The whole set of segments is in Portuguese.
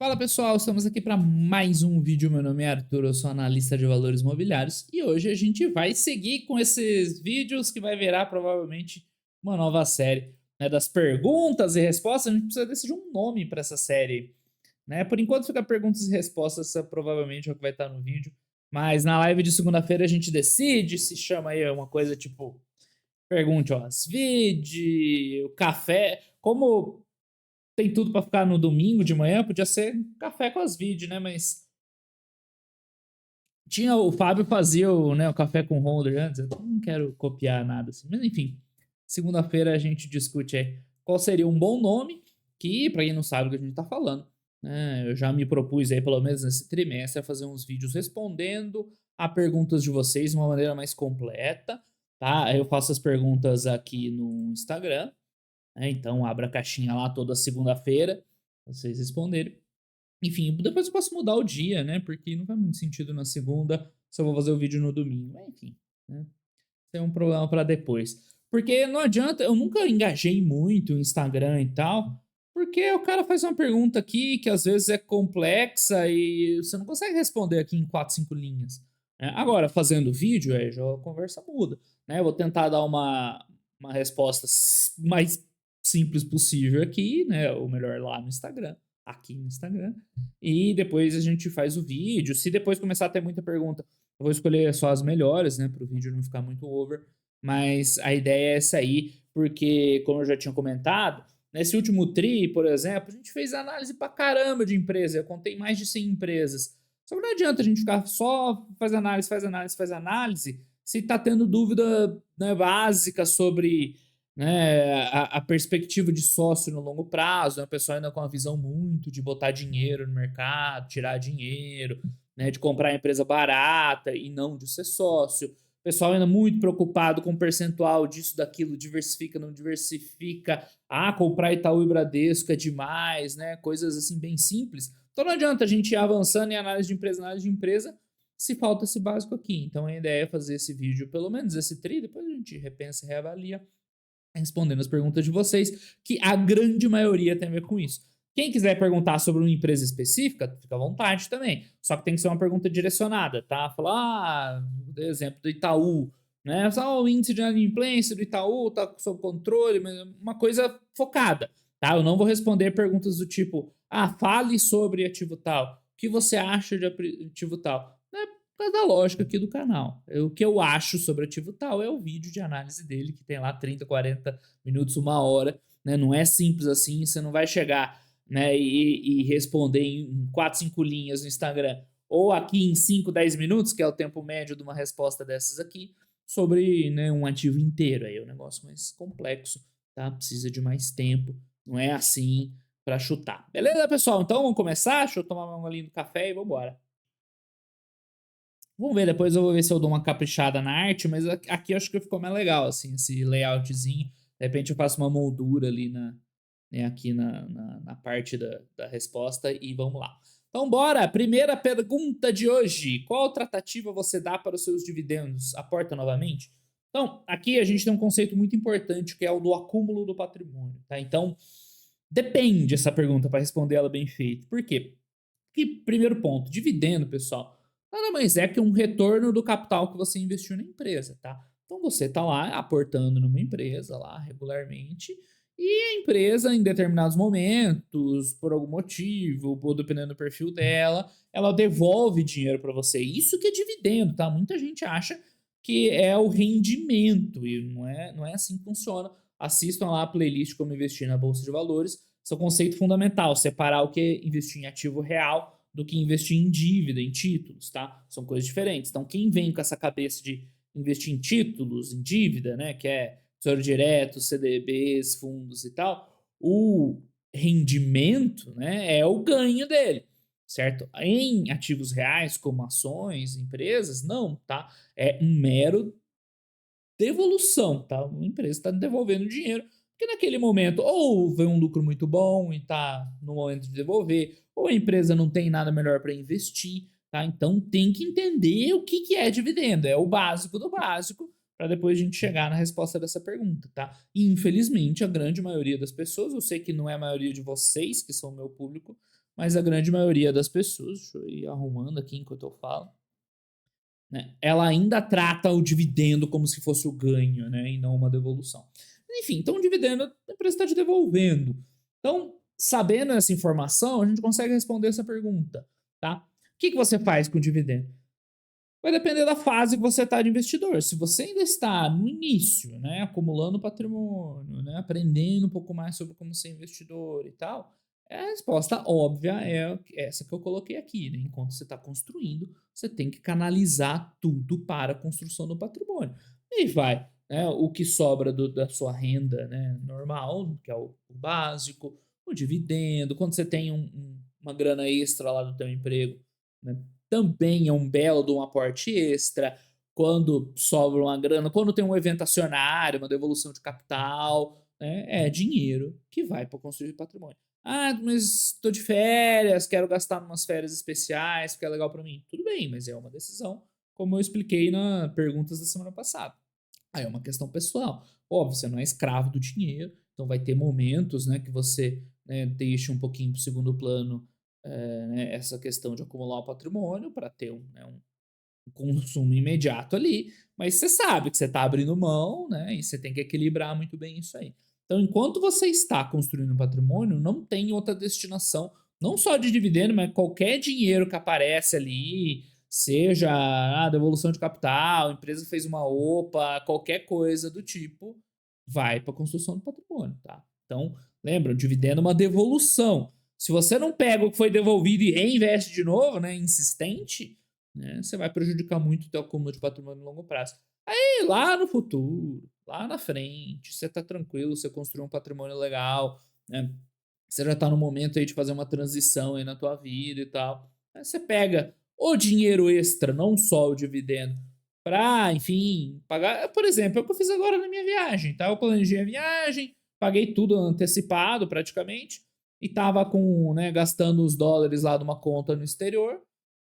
Fala pessoal, estamos aqui para mais um vídeo. Meu nome é Arthur, eu sou analista de valores imobiliários e hoje a gente vai seguir com esses vídeos que vai virar provavelmente uma nova série, né, das perguntas e respostas. A gente precisa decidir um nome para essa série, né? Por enquanto fica perguntas e respostas, essa provavelmente é o que vai estar no vídeo, mas na live de segunda-feira a gente decide, se chama aí uma coisa tipo pergunte ó, as vide, o café, como tem tudo pra ficar no domingo de manhã, podia ser café com as vídeos, né? Mas tinha o Fábio fazia o café com holder antes. Eu não quero copiar nada assim. Mas enfim, segunda-feira a gente discute aí qual seria um bom nome, que pra quem não sabe o que a gente tá falando, né? Eu já me propus aí, pelo menos nesse trimestre, a fazer uns vídeos respondendo a perguntas de vocês de uma maneira mais completa, tá? Eu faço as perguntas aqui no Instagram, né? Então abra a caixinha lá toda segunda-feira, vocês responderem. Enfim, depois eu posso mudar o dia, né? Porque não faz muito sentido na segunda se eu vou fazer o vídeo no domingo. Mas enfim, né? Tem um problema para depois. Porque não adianta, eu nunca engajei muito no Instagram e tal, porque o cara faz uma pergunta aqui que às vezes é complexa e você não consegue responder aqui em 4, 5 linhas, né? Agora, fazendo vídeo, aí já a conversa muda, né? Eu vou tentar dar uma resposta mais simples possível aqui, né? Ou melhor, lá no Instagram, aqui no Instagram. E depois a gente faz o vídeo. Se depois começar a ter muita pergunta, eu vou escolher só as melhores, né, para o vídeo não ficar muito over, mas a ideia é essa aí, porque, como eu já tinha comentado, nesse último TRI, por exemplo, a gente fez análise pra caramba de empresa, eu contei mais de 100 empresas. Só que não adianta a gente ficar só faz análise, faz análise, faz análise, se tá tendo dúvida, né, básica sobre, né, a perspectiva de sócio no longo prazo, né, o pessoal ainda com uma visão muito de botar dinheiro no mercado, tirar dinheiro, né, de comprar a empresa barata e não de ser sócio. O pessoal ainda muito preocupado com o percentual disso, daquilo, diversifica, não diversifica. Ah, comprar Itaú e Bradesco é demais, né? Coisas assim bem simples. Então não adianta a gente ir avançando em análise de empresa, se falta esse básico aqui. Então a ideia é fazer esse vídeo, pelo menos esse tri, depois a gente repensa e reavalia, respondendo as perguntas de vocês, que a grande maioria tem a ver com isso. Quem quiser perguntar sobre uma empresa específica, fica à vontade também. Só que tem que ser uma pergunta direcionada, tá? Falar, por exemplo, do Itaú, né? Só o índice de inadimplência do Itaú tá sob controle, mas uma coisa focada, tá? Eu não vou responder perguntas do tipo, fale sobre ativo tal. O que você acha de ativo tal? Não é por causa da lógica aqui do canal. O que eu acho sobre ativo tal é o vídeo de análise dele, que tem lá 30, 40 minutos, uma hora, né? Não é simples assim, você não vai chegar, né, e responder em 4, 5 linhas no Instagram, ou aqui em 5, 10 minutos, que é o tempo médio de uma resposta dessas aqui, sobre, né, um ativo inteiro. Aí é um negócio mais complexo, tá? Precisa de mais tempo, não é assim para chutar. Beleza, pessoal? Então vamos começar? Deixa eu tomar um golinho do café e vamos embora. Vamos ver, depois eu vou ver se eu dou uma caprichada na arte, mas aqui eu acho que ficou mais legal, assim, esse layoutzinho. De repente eu faço uma moldura ali né, aqui na parte da resposta e vamos lá. Então bora, primeira pergunta de hoje. Qual tratativa você dá para os seus dividendos? Aporta novamente? Então, aqui a gente tem um conceito muito importante que é o do acúmulo do patrimônio, tá? Então, depende essa pergunta para responder ela bem feita. Por quê? Que primeiro ponto, dividendo, pessoal, nada mais é que um retorno do capital que você investiu na empresa, tá? Então você está lá aportando numa empresa lá regularmente e a empresa, em determinados momentos, por algum motivo, ou dependendo do perfil dela, ela devolve dinheiro para você. Isso que é dividendo, tá? Muita gente acha que é o rendimento e não é assim que funciona. Assistam lá a playlist Como Investir na Bolsa de Valores. Esse é o conceito fundamental, separar o que é investir em ativo real do que investir em dívida, em títulos, tá? São coisas diferentes. Então, quem vem com essa cabeça de investir em títulos, em dívida, né, que é Tesouro Direto, CDBs, fundos e tal, o rendimento, né, é o ganho dele, certo? Em ativos reais, como ações, empresas, não, tá? É um mero devolução, tá? Uma empresa está devolvendo dinheiro, porque naquele momento ou vem um lucro muito bom e está no momento de devolver, ou a empresa não tem nada melhor para investir, tá? Então tem que entender o que é dividendo, é o básico do básico, para depois a gente chegar na resposta dessa pergunta, tá? E infelizmente a grande maioria das pessoas, eu sei que não é a maioria de vocês que são o meu público, mas a grande maioria das pessoas, deixa eu ir arrumando aqui enquanto eu falo, né, ela ainda trata o dividendo como se fosse o ganho, né, e não uma devolução. Enfim, então o dividendo a empresa está te devolvendo. Então, sabendo essa informação, a gente consegue responder essa pergunta, tá? O que você faz com o dividendo? Vai depender da fase que você está de investidor. Se você ainda está no início, né, acumulando patrimônio, né, aprendendo um pouco mais sobre como ser investidor e tal, a resposta óbvia é essa que eu coloquei aqui, né? Enquanto você está construindo, você tem que canalizar tudo para a construção do patrimônio. E vai, né, o que sobra da sua renda, né, normal, que é o básico, o dividendo, quando você tem uma grana extra lá do teu emprego, né, também é um belo de um aporte extra. Quando sobra uma grana, quando tem um evento acionário, uma devolução de capital, né, é dinheiro que vai para construir patrimônio. Ah, mas estou de férias, quero gastar umas férias especiais, porque é legal para mim. Tudo bem, mas é uma decisão, como eu expliquei nas perguntas da semana passada. Aí é uma questão pessoal. Óbvio, você não é escravo do dinheiro, então vai ter momentos, né, que você, né, deixa um pouquinho para o segundo plano, né, essa questão de acumular o patrimônio para ter um consumo imediato ali, mas você sabe que você está abrindo mão, né, e você tem que equilibrar muito bem isso aí. Então, enquanto você está construindo um patrimônio, não tem outra destinação, não só de dividendo, mas qualquer dinheiro que aparece ali, seja a devolução de capital, a empresa fez uma OPA, qualquer coisa do tipo, vai para a construção do patrimônio, tá? Então, lembra, o dividendo é uma devolução. Se você não pega o que foi devolvido e reinveste de novo, né, insistente, né, você vai prejudicar muito o teu acúmulo de patrimônio a longo prazo. Aí, lá no futuro, lá na frente, você tá tranquilo, você construiu um patrimônio legal, né? Você já tá no momento aí de fazer uma transição aí na tua vida e tal. Aí você pega o dinheiro extra, não só o dividendo, pra, enfim, pagar. Por exemplo, é o que eu fiz agora na minha viagem, tá? Eu planejei a viagem, paguei tudo antecipado praticamente, e tava com, né, gastando os dólares lá de uma conta no exterior.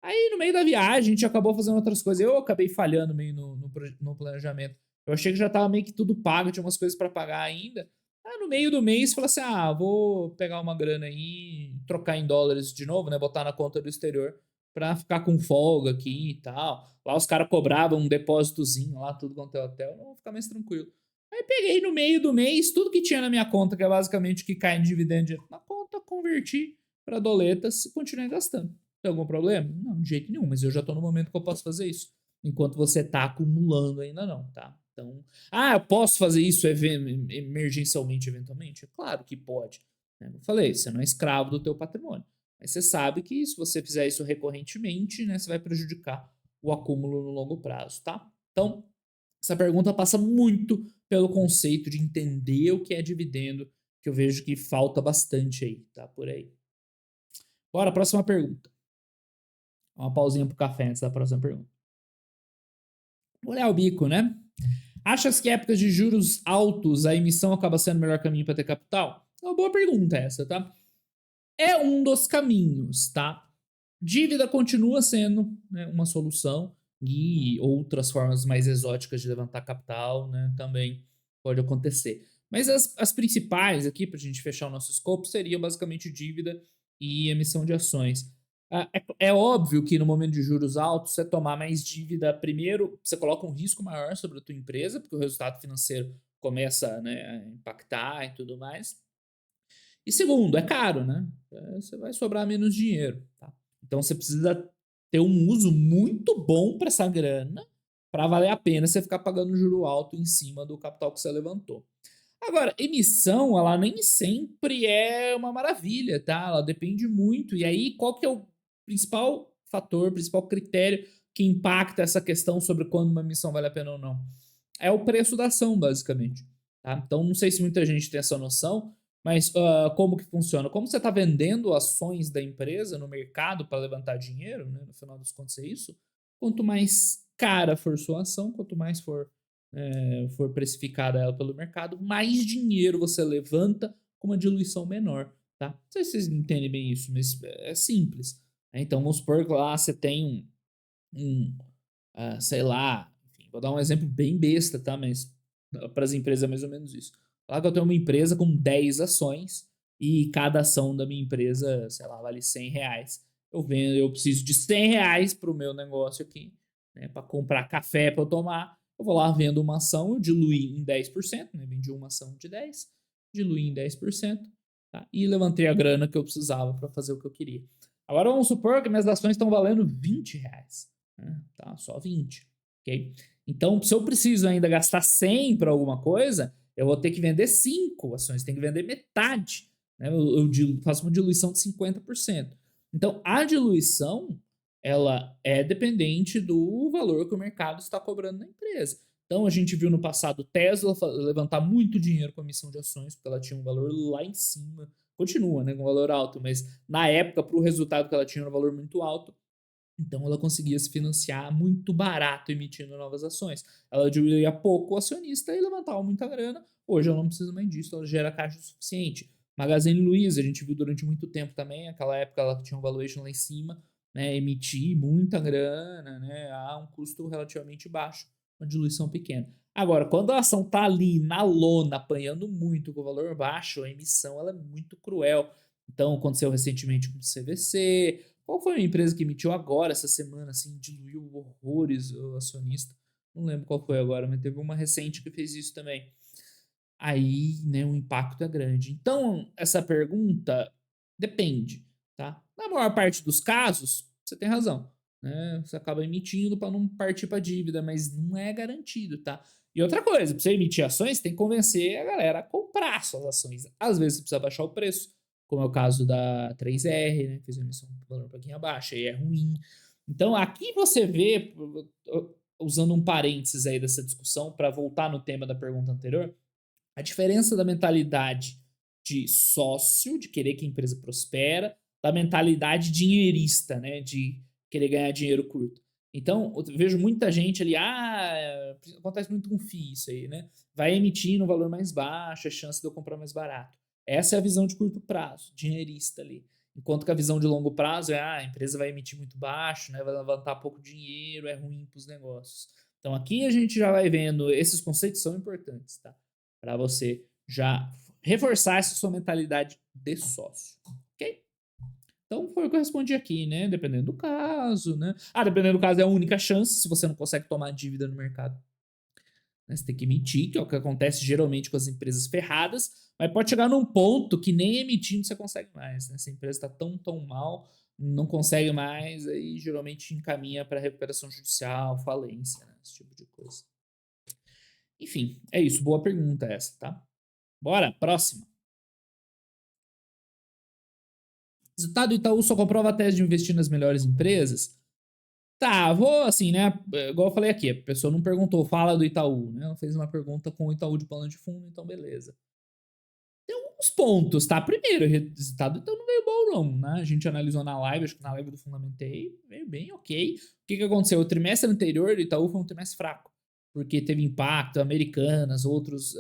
Aí, no meio da viagem, a gente acabou fazendo outras coisas. Eu acabei falhando meio no planejamento. Eu achei que já tava meio que tudo pago, tinha umas coisas para pagar ainda. Aí, no meio do mês, falei assim: ah, vou pegar uma grana aí, trocar em dólares de novo, né? Botar na conta do exterior pra ficar com folga aqui e tal. Lá os caras cobravam um depósitozinho lá, tudo quanto é hotel, não vou ficar mais tranquilo. Aí peguei no meio do mês tudo que tinha na minha conta, que é basicamente o que cai em dividendo direto na conta, converti para doletas e continuei gastando. Tem algum problema? Não, de jeito nenhum, mas eu já tô no momento que eu posso fazer isso. Enquanto você tá acumulando ainda não, tá? Então, eu posso fazer isso emergencialmente, eventualmente? É claro que pode. Né? Eu falei, você não é escravo do teu patrimônio. Mas você sabe que se você fizer isso recorrentemente, né, você vai prejudicar o acúmulo no longo prazo, tá? Então, essa pergunta passa muito pelo conceito de entender o que é dividendo, que eu vejo que falta bastante aí, tá? Por aí. Bora, próxima pergunta. Uma pausinha pro café antes da próxima pergunta. Olhar o bico, né? Achas que em épocas de juros altos a emissão acaba sendo o melhor caminho para ter capital? É uma boa pergunta essa, tá? É um dos caminhos, tá? Dívida continua sendo, né, uma solução e outras formas mais exóticas de levantar capital, né, também pode acontecer. Mas as principais aqui, para a gente fechar o nosso escopo, seriam basicamente dívida e emissão de ações. É óbvio que no momento de juros altos, você tomar mais dívida, primeiro, você coloca um risco maior sobre a tua empresa, porque o resultado financeiro começa, né, a impactar e tudo mais. E segundo, é caro, né? Você vai sobrar menos dinheiro, tá? Então você precisa ter um uso muito bom para essa grana para valer a pena você ficar pagando juro alto em cima do capital que você levantou. Agora, emissão, ela nem sempre é uma maravilha, tá? Ela depende muito. E aí, qual que é o principal fator, principal critério que impacta essa questão sobre quando uma emissão vale a pena ou não? É o preço da ação, basicamente. Tá? Então, não sei se muita gente tem essa noção, mas como que funciona? Como você está vendendo ações da empresa no mercado para levantar dinheiro, né? No final dos contos é isso. Quanto mais cara for sua ação, quanto mais for precificada ela pelo mercado, mais dinheiro você levanta com uma diluição menor. Tá? Não sei se vocês entendem bem isso, mas é simples. Né? Então, vamos supor que lá você tem sei lá, enfim, vou dar um exemplo bem besta, tá? Mas para as empresas é mais ou menos isso. Lá que eu tenho uma empresa com 10 ações e cada ação da minha empresa, sei lá, vale R$ 100. Eu preciso de R$ 100 para o meu negócio aqui, né, para comprar café para eu tomar. Eu vou lá, vendo uma ação, eu diluí em 10%, né, vendi uma ação de 10, diluí em 10%, tá, e levantei a grana que eu precisava para fazer o que eu queria. Agora vamos supor que minhas ações estão valendo R$ 20, né, tá, só 20, ok? Então, se eu preciso ainda gastar 100 para alguma coisa, eu vou ter que vender 5 ações, tem que vender metade, né? Eu faço uma diluição de 50%. Então, a diluição, ela é dependente do valor que o mercado está cobrando na empresa. Então, a gente viu no passado Tesla levantar muito dinheiro com a emissão de ações, porque ela tinha um valor lá em cima. Continua, né, com um valor alto, mas na época, para o resultado que ela tinha, era um valor muito alto. Então, ela conseguia se financiar muito barato emitindo novas ações. Ela diluía pouco o acionista e levantava muita grana. Hoje ela não precisa mais disso, ela gera caixa o suficiente. Magazine Luiza, a gente viu durante muito tempo também, aquela época ela tinha um valuation lá em cima, né, emitir muita grana, né, a um custo relativamente baixo, uma diluição pequena. Agora, quando a ação tá ali na lona, apanhando muito com o valor baixo, a emissão ela é muito cruel. Então, aconteceu recentemente com o CVC. Qual foi a empresa que emitiu agora, essa semana, assim, diluiu horrores o acionista? Não lembro qual foi agora, mas teve uma recente que fez isso também. Aí, né, o impacto é grande. Então, essa pergunta depende, tá? Na maior parte dos casos, você tem razão, né? Você acaba emitindo para não partir para dívida, mas não é garantido, tá? E outra coisa, para você emitir ações, tem que convencer a galera a comprar suas ações. Às vezes você precisa baixar o preço, como é o caso da 3R, né? Fez uma emissão com valor um pouquinho abaixo, aí é ruim. Então, aqui você vê, usando um parênteses aí dessa discussão, para voltar no tema da pergunta anterior, a diferença da mentalidade de sócio, de querer que a empresa prospera, da mentalidade dinheirista, né, de querer ganhar dinheiro curto. Então, eu vejo muita gente ali, acontece muito com FII isso aí, né? Vai emitir no valor mais baixo, a chance de eu comprar mais barato. Essa é a visão de curto prazo, dinheirista ali. Enquanto que a visão de longo prazo é, a empresa vai emitir muito baixo, né? Vai levantar pouco dinheiro, é ruim para os negócios. Então aqui a gente já vai vendo, esses conceitos são importantes, tá? Para você já reforçar essa sua mentalidade de sócio, ok? Então foi o que eu respondi aqui, né? Dependendo do caso, né? Dependendo do caso é a única chance, se você não consegue tomar dívida no mercado, né? Você tem que emitir, que é o que acontece geralmente com as empresas ferradas, mas pode chegar num ponto que nem emitindo você consegue mais, né? Se a empresa está tão mal, não consegue mais, aí geralmente encaminha para recuperação judicial, falência, né? Esse tipo de coisa. Enfim, é isso. Boa pergunta essa, tá? Bora, próxima. Resultado do Itaú só comprova a tese de investir nas melhores empresas? Tá, vou assim, né? Igual eu falei aqui, a pessoa não perguntou, fala do Itaú, né? Ela fez uma pergunta com o Itaú de plano de fundo, então beleza. Tem alguns pontos, tá? Primeiro, o resultado então não veio bom, não, né? A gente analisou na live, acho que na live do Fundamentei, veio bem, ok. O que aconteceu? O trimestre anterior do Itaú foi um trimestre fraco, porque teve impacto, Americanas, outros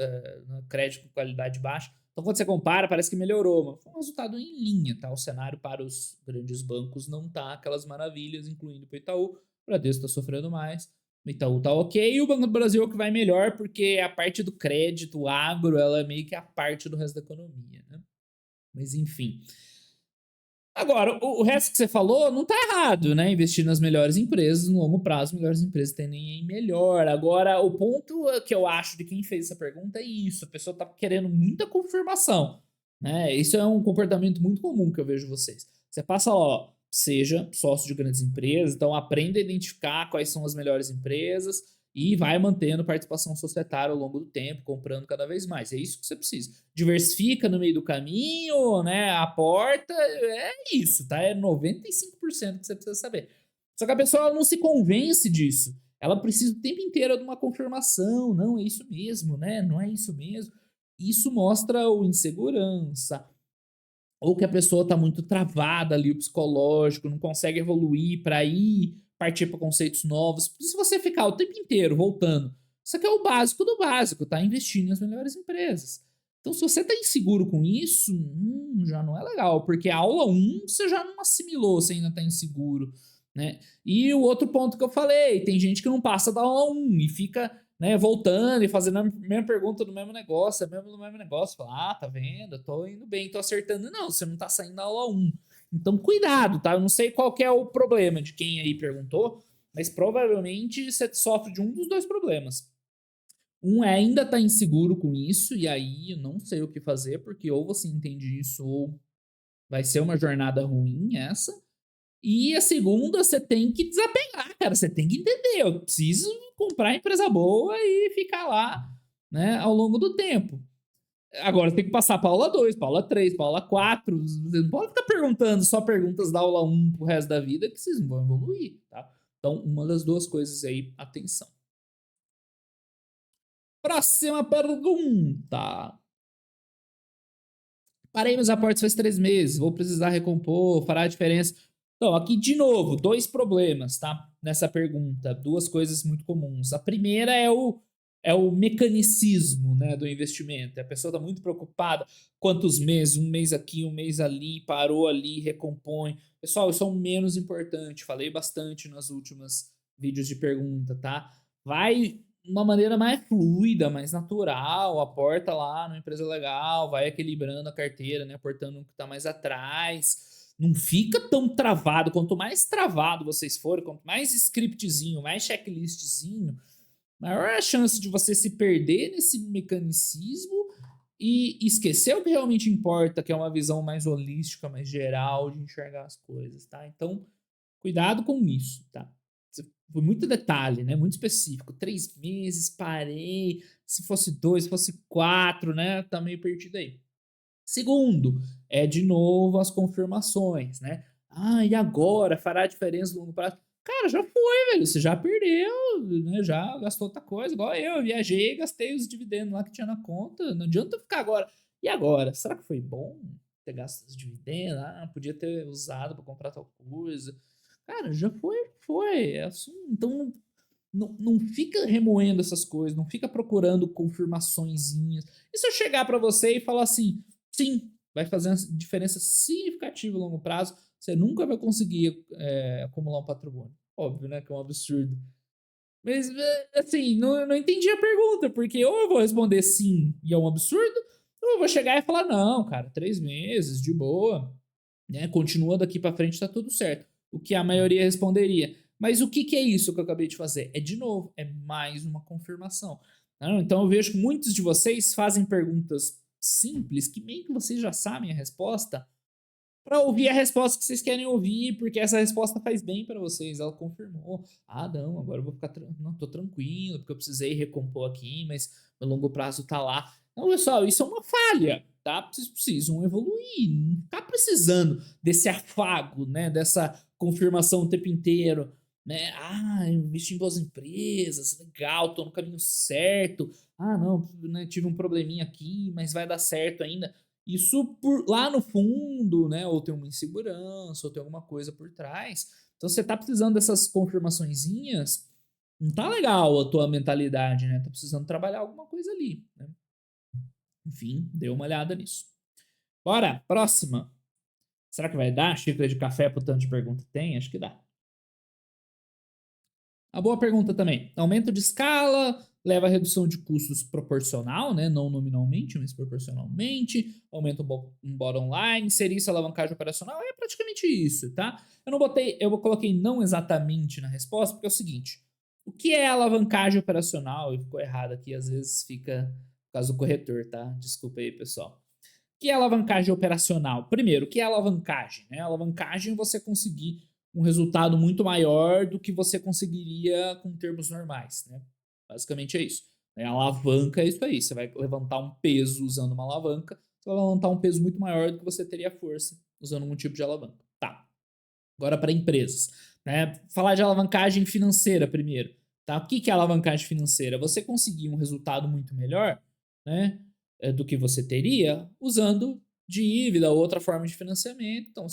crédito com qualidade baixa. Então, quando você compara, parece que melhorou, mas foi um resultado em linha, tá? O cenário para os grandes bancos não tá aquelas maravilhas, incluindo para o Itaú. O Bradesco está sofrendo mais. O Itaú tá ok, e o Banco do Brasil é o que vai melhor, porque a parte do crédito, o agro, ela é meio que a parte do resto da economia, né? Mas enfim. Agora, o resto que você falou não tá errado, né? Investir nas melhores empresas, no longo prazo, melhores empresas tendem melhor. Agora, o ponto que eu acho de quem fez essa pergunta é isso: a pessoa tá querendo muita confirmação, né? Isso é um comportamento muito comum que eu vejo vocês. Você passa, ó, seja sócio de grandes empresas, então aprenda a identificar quais são as melhores empresas e vai mantendo participação societária ao longo do tempo, comprando cada vez mais. É isso que você precisa. Diversifica no meio do caminho, né? Aporta, é isso, tá? É 95% que você precisa saber. Só que a pessoa ela não se convence disso. Ela precisa o tempo inteiro de uma confirmação. Não, é isso mesmo, né? Não é isso mesmo. Isso mostra o insegurança, ou que a pessoa está muito travada ali, o psicológico, não consegue evoluir para ir partir para conceitos novos. Porque se você ficar o tempo inteiro voltando, isso aqui é o básico do básico, tá? Investindo nas melhores empresas. Então, se você tá inseguro com isso, já não é legal, porque a aula 1 você já não assimilou, você ainda tá inseguro, né? E o outro ponto que eu falei, tem gente que não passa da aula 1 e fica, né, voltando e fazendo a mesma pergunta do mesmo negócio, mesmo do mesmo negócio. Fala, tá vendo? Eu tô indo bem, tô acertando. Não, você não tá saindo da aula um. Então, cuidado, tá? Eu não sei qual que é o problema de quem aí perguntou, mas provavelmente você sofre de um dos dois problemas. Um é ainda tá inseguro com isso, e aí eu não sei o que fazer, porque ou você entende isso, ou vai ser uma jornada ruim essa. E a segunda, você tem que desapegar, cara. Você tem que entender. Eu preciso comprar empresa boa e ficar lá, né, ao longo do tempo. Agora tem que passar para aula 2, para aula 3, para aula 4. Você não pode ficar perguntando só perguntas da aula 1 pro resto da vida que vocês não vão evoluir, tá? Então, uma das duas coisas aí, atenção. Próxima pergunta. Parei meus aportes faz 3 meses, vou precisar recompor, fará a diferença. Então, aqui de novo, dois problemas, tá? Nessa pergunta, duas coisas muito comuns. A primeira é o mecanicismo, né, do investimento. A pessoa está muito preocupada, quantos meses, um mês aqui, um mês ali, parou ali, recompõe. Pessoal, isso é o menos importante, falei bastante nas últimas vídeos de pergunta, tá? Vai uma maneira mais fluida, mais natural, aporta lá numa empresa legal, vai equilibrando a carteira, né, aportando o que está mais atrás. Não fica tão travado. Quanto mais travado vocês forem, quanto mais scriptzinho, mais checklistzinho, maior é a chance de você se perder nesse mecanicismo e esquecer o que realmente importa, que é uma visão mais holística, mais geral de enxergar as coisas, tá? Então, cuidado com isso, tá? Foi muito detalhe, né? Muito específico. 3 meses, parei. Se fosse 2, se fosse 4, né? Tá meio perdido aí. Segundo, é de novo as confirmações, né? Ah, e agora? Fará diferença no longo prazo? Cara, já foi, velho. Você já perdeu, né? Já gastou outra coisa. Igual eu viajei e gastei os dividendos lá que tinha na conta. Não adianta ficar agora. E agora? Será que foi bom ter gasto os dividendos? Ah, podia ter usado para comprar tal coisa. Cara, já foi, foi. É assunto. Então, não fica remoendo essas coisas, não fica procurando confirmaçõezinhas. E se eu chegar para você e falar assim, sim, vai fazer uma diferença significativa a longo prazo, você nunca vai conseguir acumular um patrimônio. Óbvio, né? Que é um absurdo. Mas, assim, não entendi a pergunta, porque ou eu vou responder sim e é um absurdo, ou eu vou chegar e falar, não, cara, 3 meses, de boa, né? Continua daqui para frente, tá tudo certo. O que a maioria responderia. Mas o que é isso que eu acabei de fazer? É de novo, é mais uma confirmação. Não, então eu vejo que muitos de vocês fazem perguntas simples, que meio que vocês já sabem a resposta, para ouvir a resposta que vocês querem ouvir, porque essa resposta faz bem para vocês. Ela confirmou. Ah, não, agora eu vou ficar não, tô tranquilo, porque eu precisei recompor aqui, mas meu longo prazo tá lá. Não, pessoal, isso é uma falha, tá? Vocês precisam evoluir, não tá precisando desse afago, né, dessa confirmação o tempo inteiro, né? Ah, investi em boas empresas, legal, tô no caminho certo. Ah, não, né, tive um probleminha aqui, mas vai dar certo ainda. Isso por lá no fundo, né? Ou tem uma insegurança, ou tem alguma coisa por trás. Então você tá precisando dessas confirmaçõezinhas, não tá legal a tua mentalidade, né? Tá precisando trabalhar alguma coisa ali, né? Enfim, dê uma olhada nisso. Bora, próxima. Será que vai dar xícara de café pro tanto de pergunta que tem? Acho que dá. A boa pergunta também. Aumento de escala leva a redução de custos proporcional, né? Não nominalmente, mas proporcionalmente. Aumenta um bottom line. Seria isso alavancagem operacional? É praticamente isso, tá? Eu coloquei não exatamente na resposta, porque é o seguinte. O que é alavancagem operacional? E ficou errado aqui, às vezes fica por causa do corretor, tá? Desculpa aí, pessoal. O que é alavancagem operacional? Primeiro, o que é alavancagem? Né? Alavancagem é você conseguir um resultado muito maior do que você conseguiria com termos normais, né? Basicamente é isso. A alavanca é isso aí. Você vai levantar um peso usando uma alavanca, você vai levantar um peso muito maior do que você teria força usando um tipo de alavanca. Tá. Agora para empresas, né? Falar de alavancagem financeira primeiro, tá? O que é alavancagem financeira? Você conseguir um resultado muito melhor, né? Do que você teria usando dívida ou outra forma de financiamento. Então,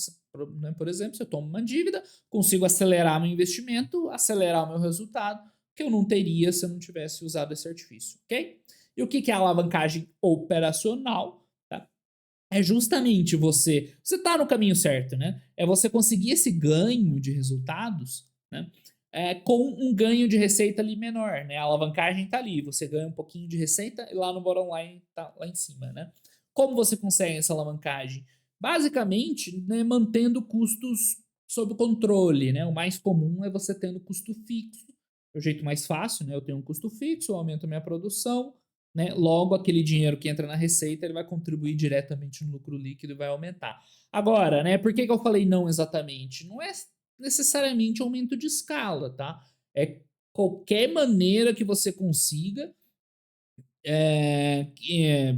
né, por exemplo, se eu tomo uma dívida, consigo acelerar meu investimento, acelerar o meu resultado, que eu não teria se eu não tivesse usado esse artifício, ok? E o que é alavancagem operacional? Tá? É justamente você tá no caminho certo, né? É você conseguir esse ganho de resultados, né? com um ganho de receita ali menor, né? A alavancagem está ali, você ganha um pouquinho de receita e lá no bottom line tá lá em cima, né? Como você consegue essa alavancagem? Basicamente, né, mantendo custos sob controle, né? O mais comum é você tendo custo fixo. É o jeito mais fácil, né? Eu tenho um custo fixo, eu aumento a minha produção, né? Logo, aquele dinheiro que entra na receita, ele vai contribuir diretamente no lucro líquido e vai aumentar. Agora, né? Por que eu falei não exatamente? Não é necessariamente aumento de escala, tá? É qualquer maneira que você consiga é, é,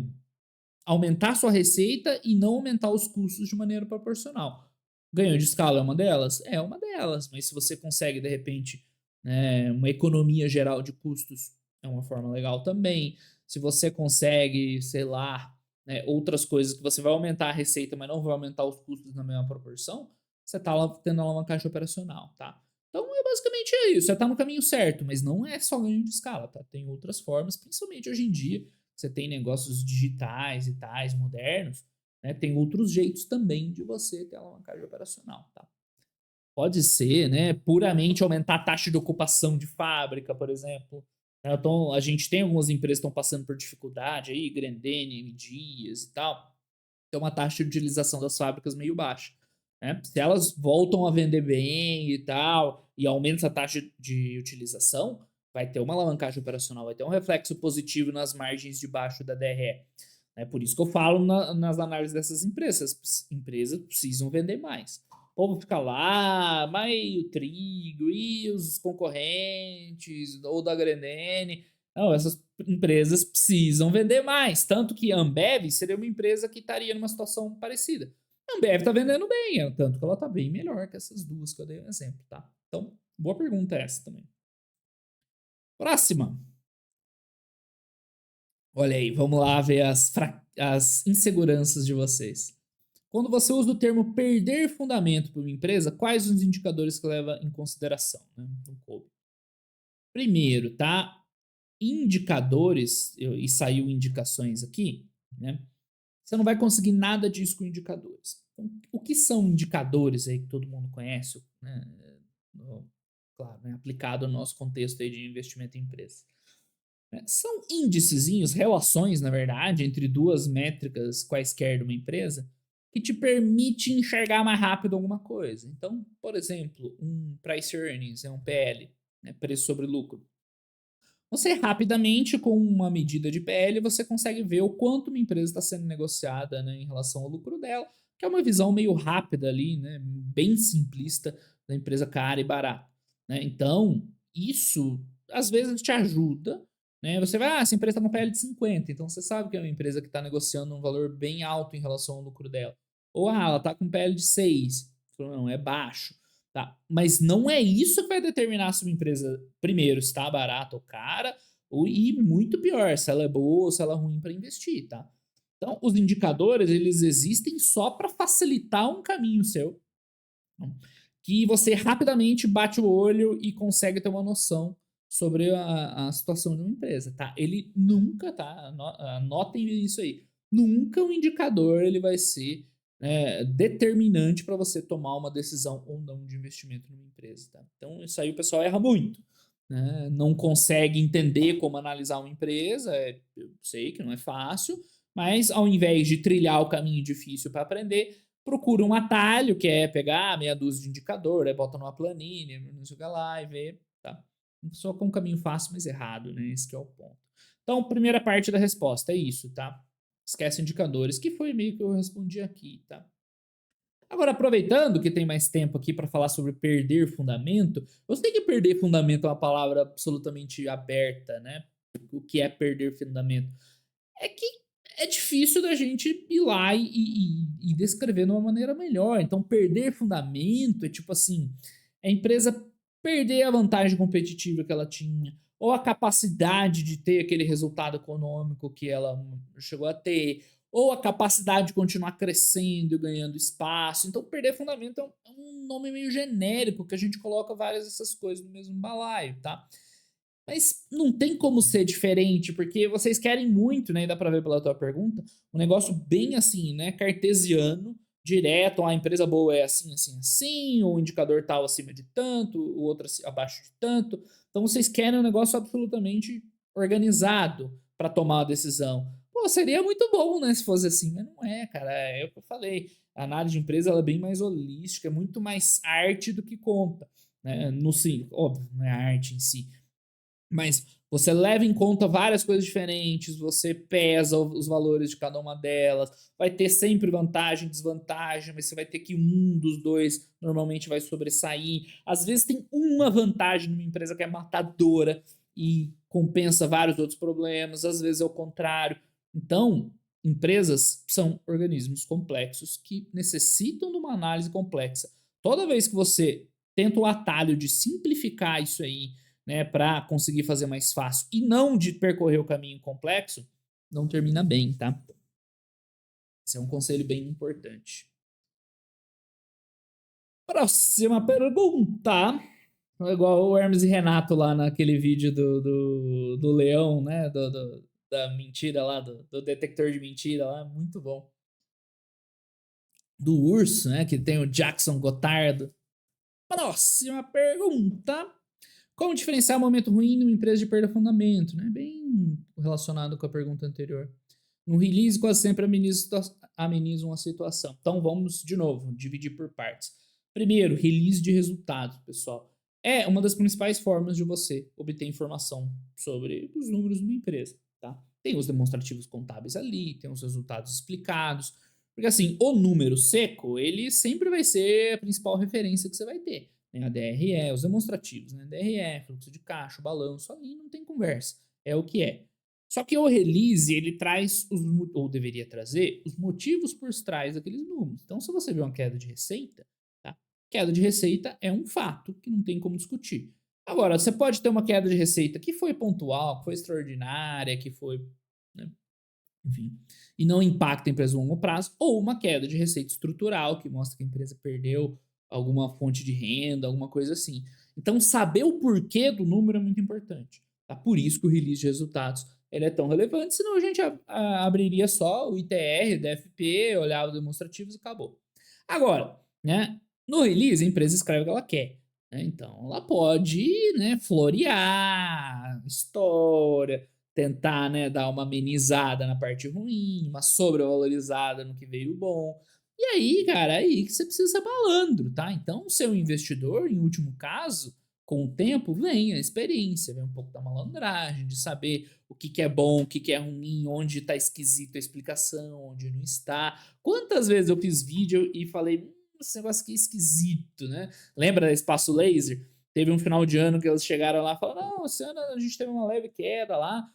aumentar sua receita e não aumentar os custos de maneira proporcional. Ganho de escala é uma delas? É uma delas, mas se você consegue, de repente, né, uma economia geral de custos, é uma forma legal também. Se você consegue, sei lá, né, outras coisas que você vai aumentar a receita, mas não vai aumentar os custos na mesma proporção, você está tendo alavancagem operacional, tá? Então, basicamente é isso. Você está no caminho certo, mas não é só ganho de escala, tá? Tem outras formas, principalmente hoje em dia, você tem negócios digitais e tais, modernos, né? Tem outros jeitos também de você ter alavancagem operacional, tá? Pode ser, né, puramente aumentar a taxa de ocupação de fábrica, por exemplo. Então, a gente tem algumas empresas que estão passando por dificuldade aí, Grendene, M. Dias e tal, tem uma taxa de utilização das fábricas meio baixa, né? Se elas voltam a vender bem e tal, e aumenta a taxa de utilização, vai ter uma alavancagem operacional, vai ter um reflexo positivo nas margens de baixo da DRE. É por isso que eu falo nas análises dessas empresas. As empresas precisam vender mais. O povo fica lá, mas e o trigo, e os concorrentes, ou da Grenene. Não, essas empresas precisam vender mais. Tanto que a Ambev seria uma empresa que estaria numa situação parecida. A Ambev está vendendo bem, tanto que ela está bem melhor que essas duas que eu dei um exemplo, tá? Então, boa pergunta essa também. Próxima. Olha aí, vamos lá ver as inseguranças de vocês. Quando você usa o termo perder fundamento para uma empresa, quais os indicadores que leva em consideração? Né? Então, primeiro, tá? Indicadores, e saiu indicações aqui, né? Você não vai conseguir nada disso com indicadores. Então, o que são indicadores aí que todo mundo conhece, né? Claro, né? Aplicado no nosso contexto aí de investimento em empresa. São índicezinhos, relações, na verdade, entre duas métricas quaisquer de uma empresa que te permite enxergar mais rápido alguma coisa. Então, por exemplo, um price earnings é um PL, né, preço sobre lucro. Você rapidamente, com uma medida de PL, você consegue ver o quanto uma empresa está sendo negociada, né, em relação ao lucro dela, que é uma visão meio rápida ali, né, bem simplista da empresa cara e barata. Né? Então, isso às vezes te ajuda. Né? Você vai, essa empresa está com PL de 50, então você sabe que é uma empresa que está negociando um valor bem alto em relação ao lucro dela. Ou ela está com PL de 6, não, é baixo. Tá? Mas não é isso que vai determinar se uma empresa, primeiro, está barata ou cara, e muito pior, se ela é boa ou se ela é ruim para investir, tá? Então, os indicadores, eles existem só para facilitar um caminho seu, que você rapidamente bate o olho e consegue ter uma noção sobre a situação de uma empresa, tá? Ele nunca, tá? Anotem isso aí. Nunca um indicador ele vai ser determinante para você tomar uma decisão ou não de investimento numa empresa, tá? Então, isso aí o pessoal erra muito. Né? Não consegue entender como analisar uma empresa, eu sei que não é fácil, mas ao invés de trilhar o caminho difícil para aprender, procura um atalho, que é pegar meia dúzia de indicador, aí bota numa planilha, não sei o que lá e vê, tá? Só com um caminho fácil, mas errado, né? Esse que é o ponto. Então, primeira parte da resposta é isso, tá? Esquece indicadores, que foi meio que eu respondi aqui, tá? Agora, aproveitando que tem mais tempo aqui para falar sobre perder fundamento, eu sei que perder fundamento é uma palavra absolutamente aberta, né? O que é perder fundamento? É que é difícil da gente ir lá e descrever de uma maneira melhor. Então, perder fundamento é tipo assim: a empresa perder a vantagem competitiva que ela tinha, ou a capacidade de ter aquele resultado econômico que ela chegou a ter, ou a capacidade de continuar crescendo e ganhando espaço. Então, perder fundamento é um nome meio genérico que a gente coloca várias dessas coisas no mesmo balaio, tá? Mas não tem como ser diferente, porque vocês querem muito, né? E dá pra ver pela tua pergunta, um negócio bem assim, né? Cartesiano, direto, a empresa boa é assim, assim, assim, ou o indicador tal acima de tanto, o outro abaixo de tanto. Então vocês querem um negócio absolutamente organizado para tomar a decisão. Pô, seria muito bom, né, se fosse assim, mas não é, cara. É o que eu falei. A análise de empresa ela é bem mais holística, é muito mais arte do que conta, né? No sim, óbvio, não é a arte em si, mas você leva em conta várias coisas diferentes, você pesa os valores de cada uma delas, vai ter sempre vantagem e desvantagem, mas você vai ter que um dos dois normalmente vai sobressair. Às vezes tem uma vantagem numa empresa que é matadora e compensa vários outros problemas, às vezes é o contrário. Então, empresas são organismos complexos que necessitam de uma análise complexa. Toda vez que você tenta o atalho de simplificar isso aí, né, para conseguir fazer mais fácil e não de percorrer o caminho complexo, não termina bem, tá? Esse é um conselho bem importante. Próxima pergunta. Igual o Hermes e Renato lá naquele vídeo do leão, né? Da mentira lá, do detector de mentira lá, muito bom. Do urso, né? Que tem o Jackson Gotardo. Próxima pergunta. Como diferenciar o momento ruim numa empresa de perda de fundamento? Né? Bem relacionado com a pergunta anterior. No release, quase sempre amenizam a situação. Então vamos, de novo, dividir por partes. Primeiro, release de resultados, pessoal. É uma das principais formas de você obter informação sobre os números de uma empresa. Tá? Tem os demonstrativos contábeis ali, tem os resultados explicados. Porque assim, o número seco, ele sempre vai ser a principal referência que você vai ter, né? A DRE, os demonstrativos, né? DRE, fluxo de caixa, balanço, ali não tem conversa. É o que é. Só que o release, ele traz, ou deveria trazer, os motivos por trás daqueles números. Então, se você vê uma queda de receita, tá? Queda de receita é um fato que não tem como discutir. Agora, você pode ter uma queda de receita que foi pontual, que foi extraordinária, que foi, né, enfim, e não impacta a empresa no longo prazo, ou uma queda de receita estrutural, que mostra que a empresa perdeu alguma fonte de renda, alguma coisa assim. Então, saber o porquê do número é muito importante. Tá? Por isso que o release de resultados ele é tão relevante, senão a gente abriria só o ITR, DFP, olhava os demonstrativos e acabou. Agora, né, no release, a empresa escreve o que ela quer. Né? Então, ela pode, né, florear história, tentar, né, dar uma amenizada na parte ruim, uma sobrevalorizada no que veio bom. E aí, cara, aí que você precisa ser malandro, tá? Então, ser um investidor, em último caso, com o tempo, vem a experiência, vem um pouco da malandragem, de saber o que, que é bom, o que, que é ruim, onde está esquisito a explicação, onde não está. Quantas vezes eu fiz vídeo e falei, esse negócio aqui é esquisito, né? Lembra da Espaço Laser? Teve um final de ano que eles chegaram lá e falaram, não, esse ano a gente teve uma leve queda lá,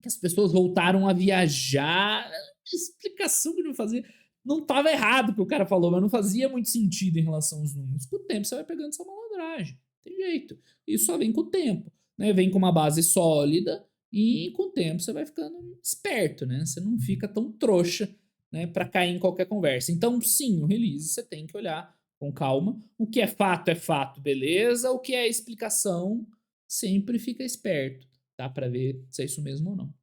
que as pessoas voltaram a viajar. Explicação que não fazia. Não estava errado o que o cara falou, mas não fazia muito sentido em relação aos números. Com o tempo você vai pegando essa malandragem. Tem jeito. Isso só vem com o tempo. Né? Vem com uma base sólida e com o tempo você vai ficando esperto, né? Você não fica tão trouxa, né, para cair em qualquer conversa. Então, sim, o release você tem que olhar com calma. O que é fato, beleza. O que é explicação, sempre fica esperto, tá? Para ver se é isso mesmo ou não.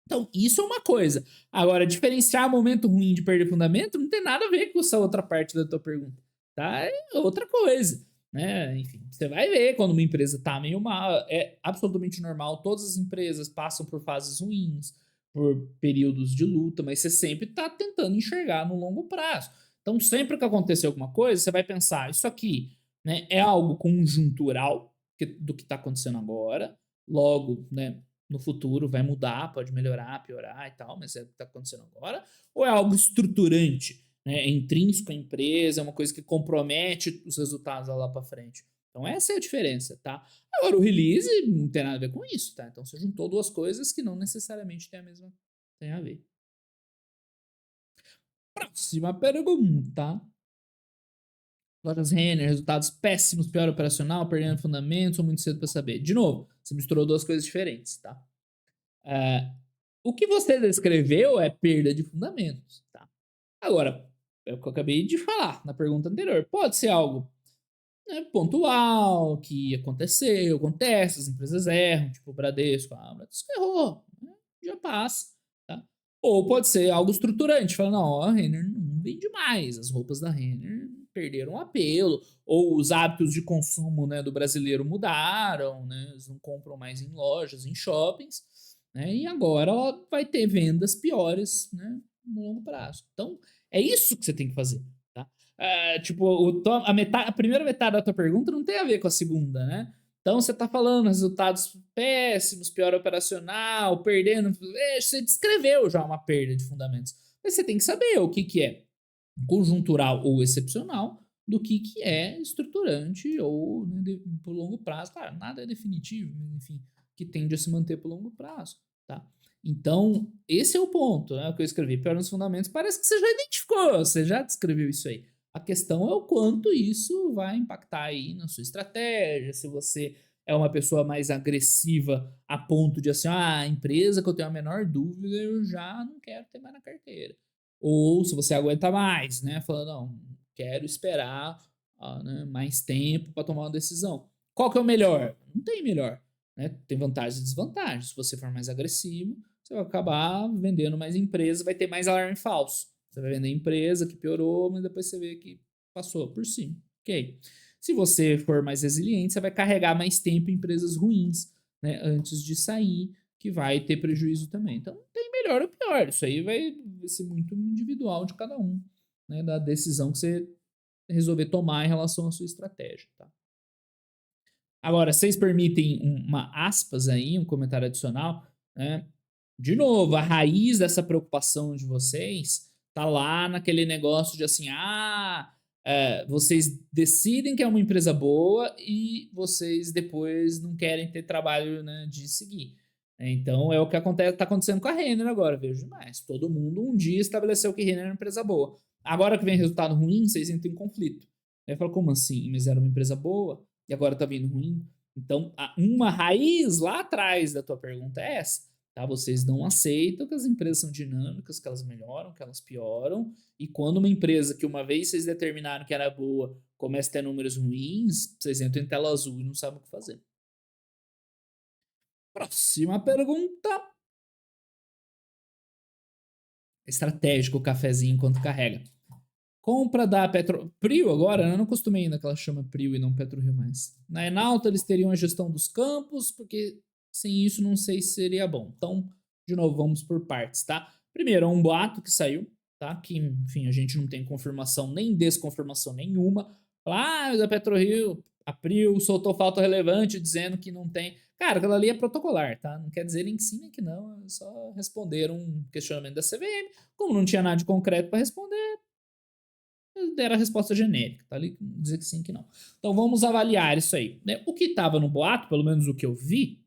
Então, isso é uma coisa. Agora, diferenciar momento ruim de perder fundamento não tem nada a ver com essa outra parte da tua pergunta, tá? É outra coisa, né? Enfim, você vai ver quando uma empresa tá meio mal, é absolutamente normal, todas as empresas passam por fases ruins, por períodos de luta, mas você sempre tá tentando enxergar no longo prazo. Então, sempre que acontecer alguma coisa, você vai pensar, isso aqui, né, é algo conjuntural do que tá acontecendo agora, logo, né, no futuro vai mudar, pode melhorar, piorar e tal, mas é o que está acontecendo agora? Ou é algo estruturante, né? É intrínseco à empresa, é uma coisa que compromete os resultados lá para frente? Então essa é a diferença, tá? Agora o release não tem nada a ver com isso, tá? Então você juntou duas coisas que não necessariamente tem a ver. Próxima pergunta. Lojas Renner, resultados péssimos, pior operacional, perdendo fundamentos ou muito cedo para saber. De novo, você misturou duas coisas diferentes, tá? É, o que você descreveu é perda de fundamentos, tá? Agora, é o que eu acabei de falar na pergunta anterior. Pode ser algo, né, pontual, que aconteceu, acontece, as empresas erram, tipo o Bradesco, o Bradesco errou, né, já passa, tá? Ou pode ser algo estruturante, fala, não, ó, Renner não vendem demais. As roupas da Renner perderam apelo, ou os hábitos de consumo, né, do brasileiro mudaram, né? Eles não compram mais em lojas, em shoppings, né? E agora ó, vai ter vendas piores, né, no longo prazo. Então, é isso que você tem que fazer, tá? Tipo, a primeira metade da tua pergunta não tem a ver com a segunda, né? Então você está falando resultados péssimos, pior operacional, perdendo. Você descreveu já uma perda de fundamentos. Mas você tem que saber o que é conjuntural ou excepcional do que é estruturante ou, né, por longo prazo. Claro, nada é definitivo, mas enfim, que tende a se manter por longo prazo. Tá? Então, esse é o ponto, né, que eu escrevi. Pior nos fundamentos, parece que você já identificou, você já descreveu isso aí. A questão é o quanto isso vai impactar aí na sua estratégia, se você é uma pessoa mais agressiva a ponto de assim, a empresa que eu tenho a menor dúvida, eu já não quero ter mais na carteira. Ou se você aguenta mais, né? Falando, não, quero esperar né, mais tempo para tomar uma decisão. Qual que é o melhor? Não tem melhor. Né? Tem vantagens e desvantagens. Se você for mais agressivo, você vai acabar vendendo mais empresa, vai ter mais alarme falso. Você vai vender empresa que piorou, mas depois você vê que passou por cima. Ok. Se você for mais resiliente, você vai carregar mais tempo em empresas ruins, né, antes de sair, que vai ter prejuízo também. Então, não tem melhor ou pior. Isso aí vai ser muito individual de cada um, né, da decisão que você resolver tomar em relação à sua estratégia. Tá? Agora, vocês permitem uma aspas aí, um comentário adicional, né? De novo, a raiz dessa preocupação de vocês tá lá naquele negócio de assim, vocês decidem que é uma empresa boa e vocês depois não querem ter trabalho, né, de seguir. Então é o que tá acontecendo com a Renner agora, vejo demais. Todo mundo um dia estabeleceu que Renner era uma empresa boa. Agora que vem resultado ruim, vocês entram em conflito. Aí fala, como assim? Mas era uma empresa boa e agora tá vindo ruim? Então, uma raiz lá atrás da tua pergunta é essa. Tá? Vocês não aceitam que as empresas são dinâmicas, que elas melhoram, que elas pioram. E quando uma empresa que uma vez vocês determinaram que era boa começa a ter números ruins, vocês entram em tela azul e não sabem o que fazer. Próxima pergunta. Estratégico o cafezinho enquanto carrega. Compra da Prio agora, né? Eu não costumei ainda que ela chama Prio e não PetroRio mais. Na Enalta eles teriam a gestão dos campos, porque sem isso não sei se seria bom. Então, de novo, vamos por partes, tá? Primeiro, é um boato que saiu, tá? Que, enfim, a gente não tem confirmação nem desconfirmação nenhuma. Da PetroRio, a Prio soltou falta relevante dizendo que não tem. Cara, aquela ali é protocolar, tá? Não quer dizer nem que sim nem que não. Só responderam um questionamento da CVM. Como não tinha nada de concreto para responder, deram a resposta genérica, tá ali? Dizer que sim, que não. Então vamos avaliar isso aí. Né? O que estava no boato, pelo menos o que eu vi,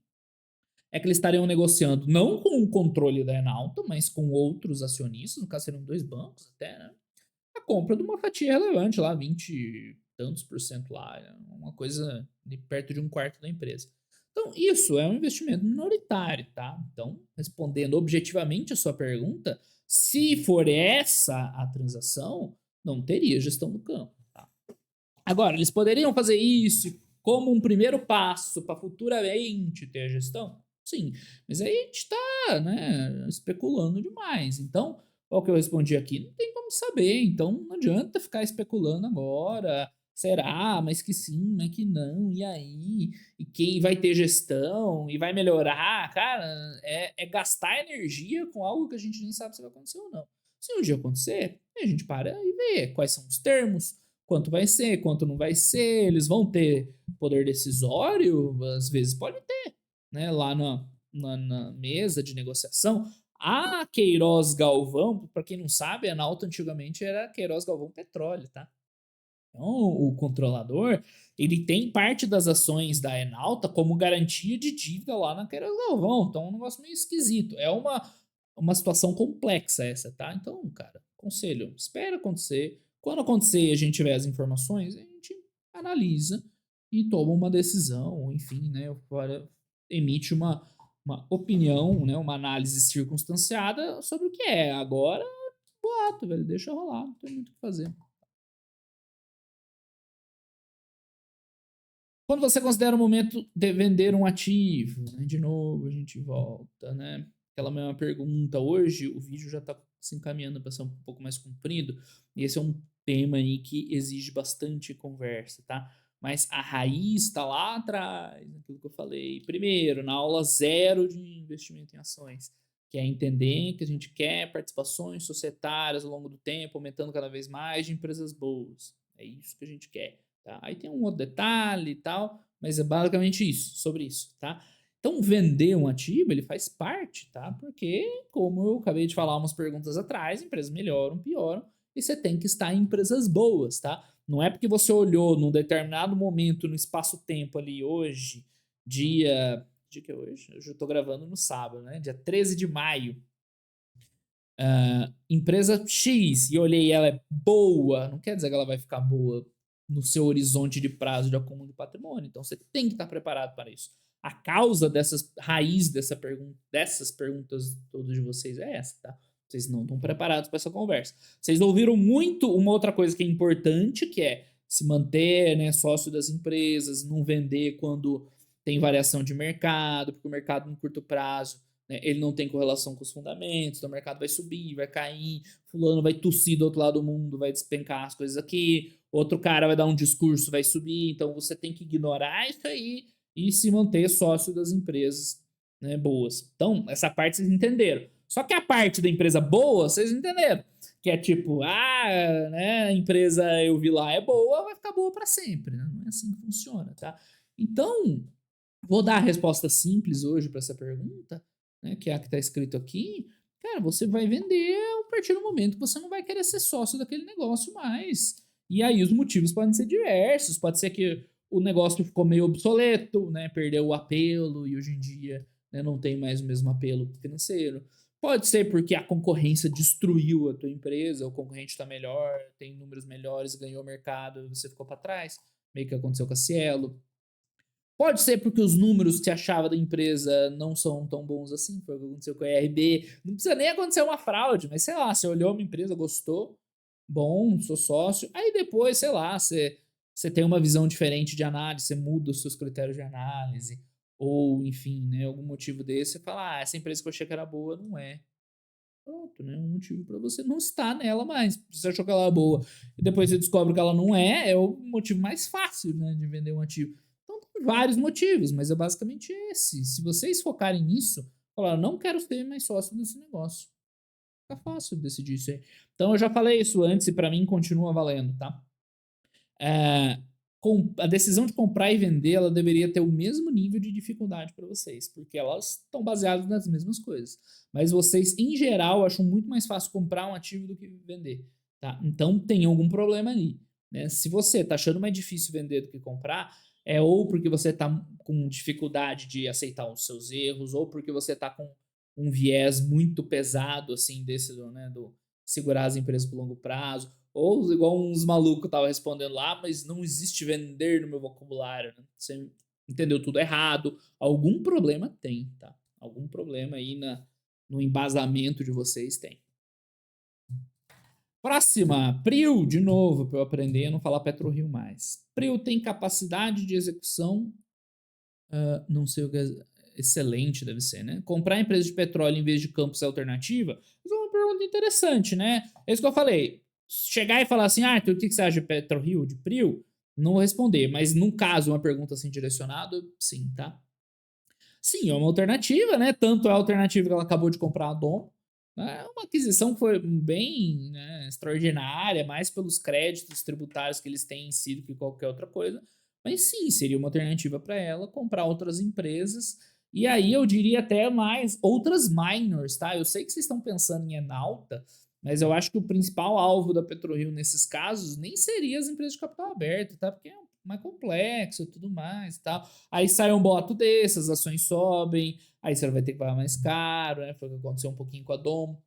é que eles estariam negociando não com o controle da Enalta, mas com outros acionistas, no caso seriam dois bancos até, né? A compra de uma fatia relevante lá, 20 e tantos por cento lá, uma coisa de perto de um quarto da empresa. Então, isso é um investimento minoritário, tá? Então, respondendo objetivamente a sua pergunta, se for essa a transação, não teria gestão do campo, tá? Agora, eles poderiam fazer isso como um primeiro passo para futuramente ter a gestão? Sim, mas aí a gente está, né, especulando demais. Então, qual que eu respondi aqui? Não tem como saber, então não adianta ficar especulando agora. Será? Mas que sim, mas que não, e aí? E quem vai ter gestão? E vai melhorar? Cara, é gastar energia com algo que a gente nem sabe se vai acontecer ou não. Se um dia acontecer, a gente para e vê quais são os termos, quanto vai ser, quanto não vai ser, eles vão ter poder decisório, às vezes pode ter, né? Lá na mesa de negociação. A Queiroz Galvão, para quem não sabe, a Enalta antigamente era Queiroz Galvão Petróleo, tá? Então, o controlador, ele tem parte das ações da Enalta como garantia de dívida lá na Queiroz Galvão. Então, é um negócio meio esquisito. É uma situação complexa essa, tá? Então, cara, conselho, espera acontecer. Quando acontecer e a gente tiver as informações, a gente analisa e toma uma decisão, enfim, né? Emite uma opinião, né? Uma análise circunstanciada sobre o que é. Agora, boato, velho, deixa rolar, não tem muito o que fazer. Quando você considera o momento de vender um ativo, né? De novo, a gente volta, né? Aquela mesma pergunta. Hoje o vídeo já está se encaminhando para ser um pouco mais comprido, e esse é um tema aí que exige bastante conversa, tá? Mas a raiz está lá atrás, naquilo que eu falei. Primeiro, na aula zero de investimento em ações, que é entender que a gente quer participações societárias ao longo do tempo, aumentando cada vez mais de empresas boas. É isso que a gente quer, tá? Aí tem um outro detalhe e tal, mas é basicamente isso, sobre isso, tá? Então, vender um ativo, ele faz parte, tá? Porque, como eu acabei de falar umas perguntas atrás, empresas melhoram, pioram, e você tem que estar em empresas boas, tá? Não é porque você olhou num determinado momento no espaço-tempo ali hoje, dia. Dia que é hoje? Eu já tô gravando no sábado, né? Dia 13 de maio. Empresa X, e olhei ela é boa, não quer dizer que ela vai ficar boa no seu horizonte de prazo de acúmulo de patrimônio. Então você tem que estar preparado para isso. A causa dessas raiz dessas perguntas todas de vocês é essa, tá? Vocês não estão preparados para essa conversa. Vocês ouviram muito uma outra coisa que é importante, que é se manter, né, sócio das empresas, não vender quando tem variação de mercado, porque o mercado no curto prazo, né, ele não tem correlação com os fundamentos, então o mercado vai subir, vai cair, fulano vai tossir do outro lado do mundo, vai despencar as coisas aqui, outro cara vai dar um discurso, vai subir, então você tem que ignorar isso aí e se manter sócio das empresas, né, boas. Então, essa parte vocês entenderam. Só que a parte da empresa boa, vocês entenderam. Que é tipo, né, a empresa eu vi lá é boa, vai ficar boa para sempre. Né? Não é assim que funciona, tá? Então, vou dar a resposta simples hoje para essa pergunta, né, que é a que está escrito aqui. Cara, você vai vender a partir do momento que você não vai querer ser sócio daquele negócio mais. E aí os motivos podem ser diversos. Pode ser que o negócio ficou meio obsoleto, né, perdeu o apelo e hoje em dia, né, não tem mais o mesmo apelo financeiro. Pode ser porque a concorrência destruiu a tua empresa, o concorrente está melhor, tem números melhores, ganhou mercado, você ficou para trás, meio que aconteceu com a Cielo. Pode ser porque os números que você achava da empresa não são tão bons assim, foi o que aconteceu com a ERB. Não precisa nem acontecer uma fraude, mas sei lá, você olhou uma empresa, gostou, bom, sou sócio. Aí depois, sei lá, você tem uma visão diferente de análise, você muda os seus critérios de análise, ou enfim, né, algum motivo desse, você fala, essa empresa que eu achei que era boa não é. Pronto, né? Um motivo para você não estar nela mais. Você achou que ela é boa e depois você descobre que ela não é, é o motivo mais fácil, né, de vender um ativo. Então tem vários motivos, mas é basicamente esse. Se vocês focarem nisso, falar, não quero ser mais sócio desse negócio. Fica fácil decidir isso aí. Então eu já falei isso antes e para mim continua valendo, tá? É, a decisão de comprar e vender, ela deveria ter o mesmo nível de dificuldade para vocês, porque elas estão baseadas nas mesmas coisas. Mas vocês, em geral, acham muito mais fácil comprar um ativo do que vender, tá? Então tem algum problema ali, né? Se você está achando mais difícil vender do que comprar, é ou porque você está com dificuldade de aceitar os seus erros, ou porque você está com um viés muito pesado, assim, desse, né, do segurar as empresas por longo prazo, ou igual uns malucos estavam respondendo lá, mas não existe vender no meu vocabulário. Né? Você entendeu tudo errado. Algum problema tem, tá? Algum problema aí no embasamento de vocês tem. Próxima, PRIO, de novo, para eu aprender a não falar PetroRio mais. PRIO tem capacidade de execução, não sei o que excelente deve ser, né? Comprar empresa de petróleo em vez de campos é alternativa? Isso é uma pergunta interessante, né? É isso que eu falei. Chegar e falar assim, Arthur, o que você acha de PetroRio, de PRIO? Não vou responder, mas num caso, uma pergunta assim direcionada, sim, tá? Sim, é uma alternativa, né? Tanto é a alternativa que ela acabou de comprar a Dom. É uma aquisição que foi bem, né, extraordinária, mais pelos créditos tributários que eles têm em si do que qualquer outra coisa. Mas sim, seria uma alternativa para ela comprar outras empresas. E aí eu diria até mais outras minors, tá? Eu sei que vocês estão pensando em Enalta, mas eu acho que o principal alvo da PetroRio nesses casos nem seria as empresas de capital aberto, tá? Porque é mais complexo e tudo mais, tá? Aí sai um boato desses, as ações sobem, aí você vai ter que pagar mais caro, né? Foi o que aconteceu um pouquinho com a Dom.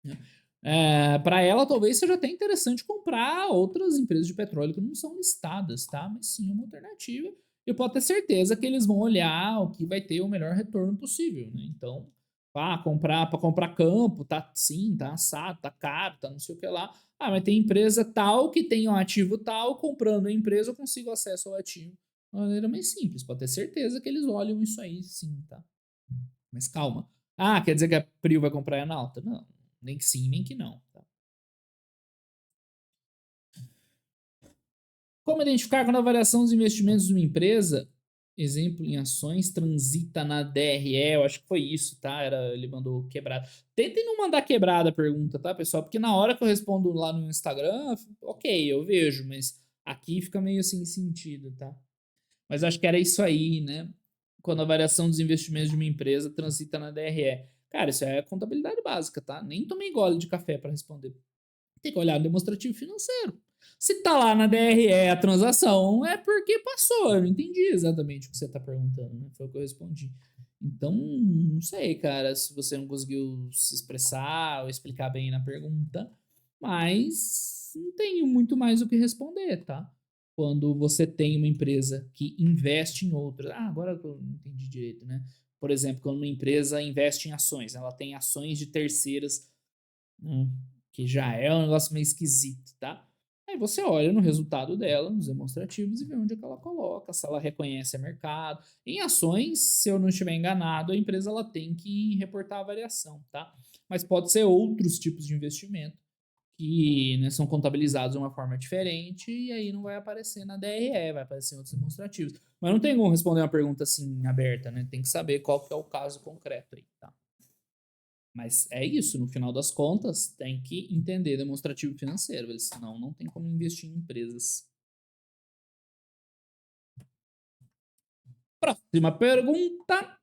Né? Para ela, talvez seja até interessante comprar outras empresas de petróleo que não são listadas, tá? Mas sim uma alternativa. Eu posso ter certeza que eles vão olhar o que vai ter o melhor retorno possível, né? Então, para comprar campo, tá sim, tá assado, tá caro, tá não sei o que lá. Mas tem empresa tal que tem um ativo tal, comprando a empresa eu consigo acesso ao ativo de uma maneira mais simples. Pode ter certeza que eles olham isso aí sim, tá? Mas calma. Quer dizer que a PRIO vai comprar a Enalta? Não. Nem que sim, nem que não. Tá? Como identificar quando a variação dos investimentos de uma empresa, exemplo em ações, transita na DRE? Eu acho que foi isso, tá? Ele mandou quebrada. Tentem não mandar quebrada a pergunta, tá, pessoal? Porque na hora que eu respondo lá no Instagram, ok, eu vejo, mas aqui fica meio sem sentido, tá? Mas acho que era isso aí, né? Quando a variação dos investimentos de uma empresa transita na DRE. Cara, isso é contabilidade básica, tá? Nem tomei gole de café para responder. Tem que olhar o demonstrativo financeiro. Se tá lá na DRE a transação, é porque passou. Eu não entendi exatamente o que você tá perguntando, né? Foi o que eu respondi. Então, não sei, cara, se você não conseguiu se expressar ou explicar bem na pergunta, mas não tenho muito mais o que responder, tá? Quando você tem uma empresa que investe em outras. Ah, agora que eu não entendi direito, né? Por exemplo, quando uma empresa investe em ações, ela tem ações de terceiras, que já é um negócio meio esquisito, tá? Aí você olha no resultado dela, nos demonstrativos, e vê onde é que ela coloca, se ela reconhece a mercado. Em ações, se eu não estiver enganado, a empresa ela tem que reportar a variação, tá? Mas pode ser outros tipos de investimento que, né, são contabilizados de uma forma diferente e aí não vai aparecer na DRE, vai aparecer em outros demonstrativos. Mas não tem como responder uma pergunta assim aberta, né? Tem que saber qual que é o caso concreto aí, tá? Mas é isso, no final das contas, tem que entender demonstrativo financeiro, senão não tem como investir em empresas. Próxima pergunta.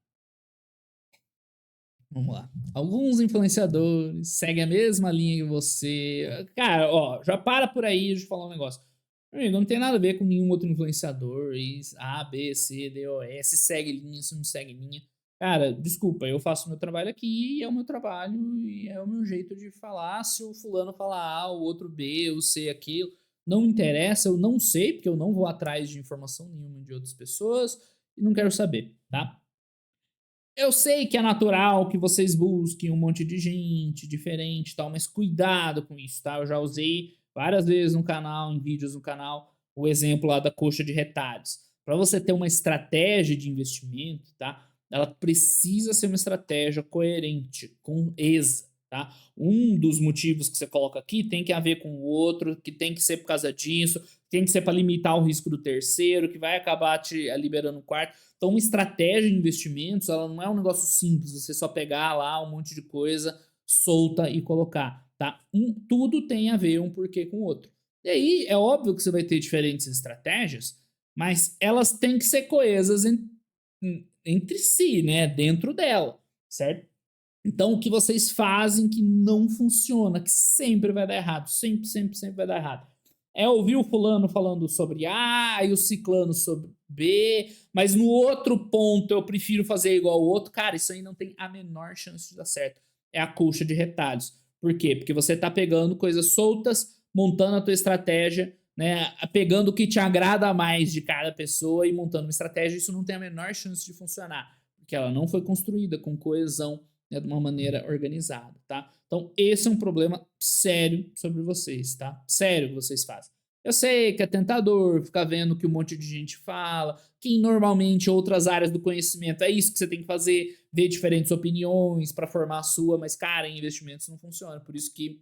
Vamos lá. Alguns influenciadores seguem a mesma linha que você. Cara, ó, já para por aí de falar um negócio. Meu amigo, não tem nada a ver com nenhum outro influenciador. A, B, C, D, O, E. Se segue linha, se não segue linha. Cara, desculpa, eu faço o meu trabalho aqui, é o meu trabalho e é o meu jeito de falar. Se o fulano falar A, o outro B, o C, aquilo, não interessa, eu não sei, porque eu não vou atrás de informação nenhuma de outras pessoas e não quero saber, tá? Eu sei que é natural que vocês busquem um monte de gente diferente e tal, mas cuidado com isso, tá? Eu já usei várias vezes no canal, em vídeos no canal, o exemplo lá da coxa de retalhos. Para você ter uma estratégia de investimento, tá? Ela precisa ser uma estratégia coerente, coesa, tá? Um dos motivos que você coloca aqui tem que ver com o outro, que tem que ser por causa disso, tem que ser para limitar o risco do terceiro, que vai acabar te liberando o quarto. Então, uma estratégia de investimentos, ela não é um negócio simples, você só pegar lá um monte de coisa solta e colocar, tá? Tudo tem a ver um porquê com o outro. E aí, é óbvio que você vai ter diferentes estratégias, mas elas têm que ser coesas entre si, né? Dentro dela, certo? Então, o que vocês fazem que não funciona, que sempre vai dar errado, sempre, sempre, sempre vai dar errado, é ouvir o fulano falando sobre A e o ciclano sobre B, mas no outro ponto eu prefiro fazer igual o outro. Cara, isso aí não tem a menor chance de dar certo. É a colcha de retalhos. Por quê? Porque você tá pegando coisas soltas, montando a tua estratégia, né? Pegando o que te agrada mais de cada pessoa e montando uma estratégia. Isso não tem a menor chance de funcionar, porque ela não foi construída com coesão, né, de uma maneira organizada, tá? Então, esse é um problema sério sobre vocês, tá? Sério que vocês fazem. Eu sei que é tentador ficar vendo o que um monte de gente fala, que normalmente outras áreas do conhecimento é isso que você tem que fazer, ver diferentes opiniões para formar a sua, mas, cara, em investimentos não funciona. Por isso que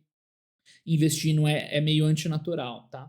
investir não é meio antinatural, tá?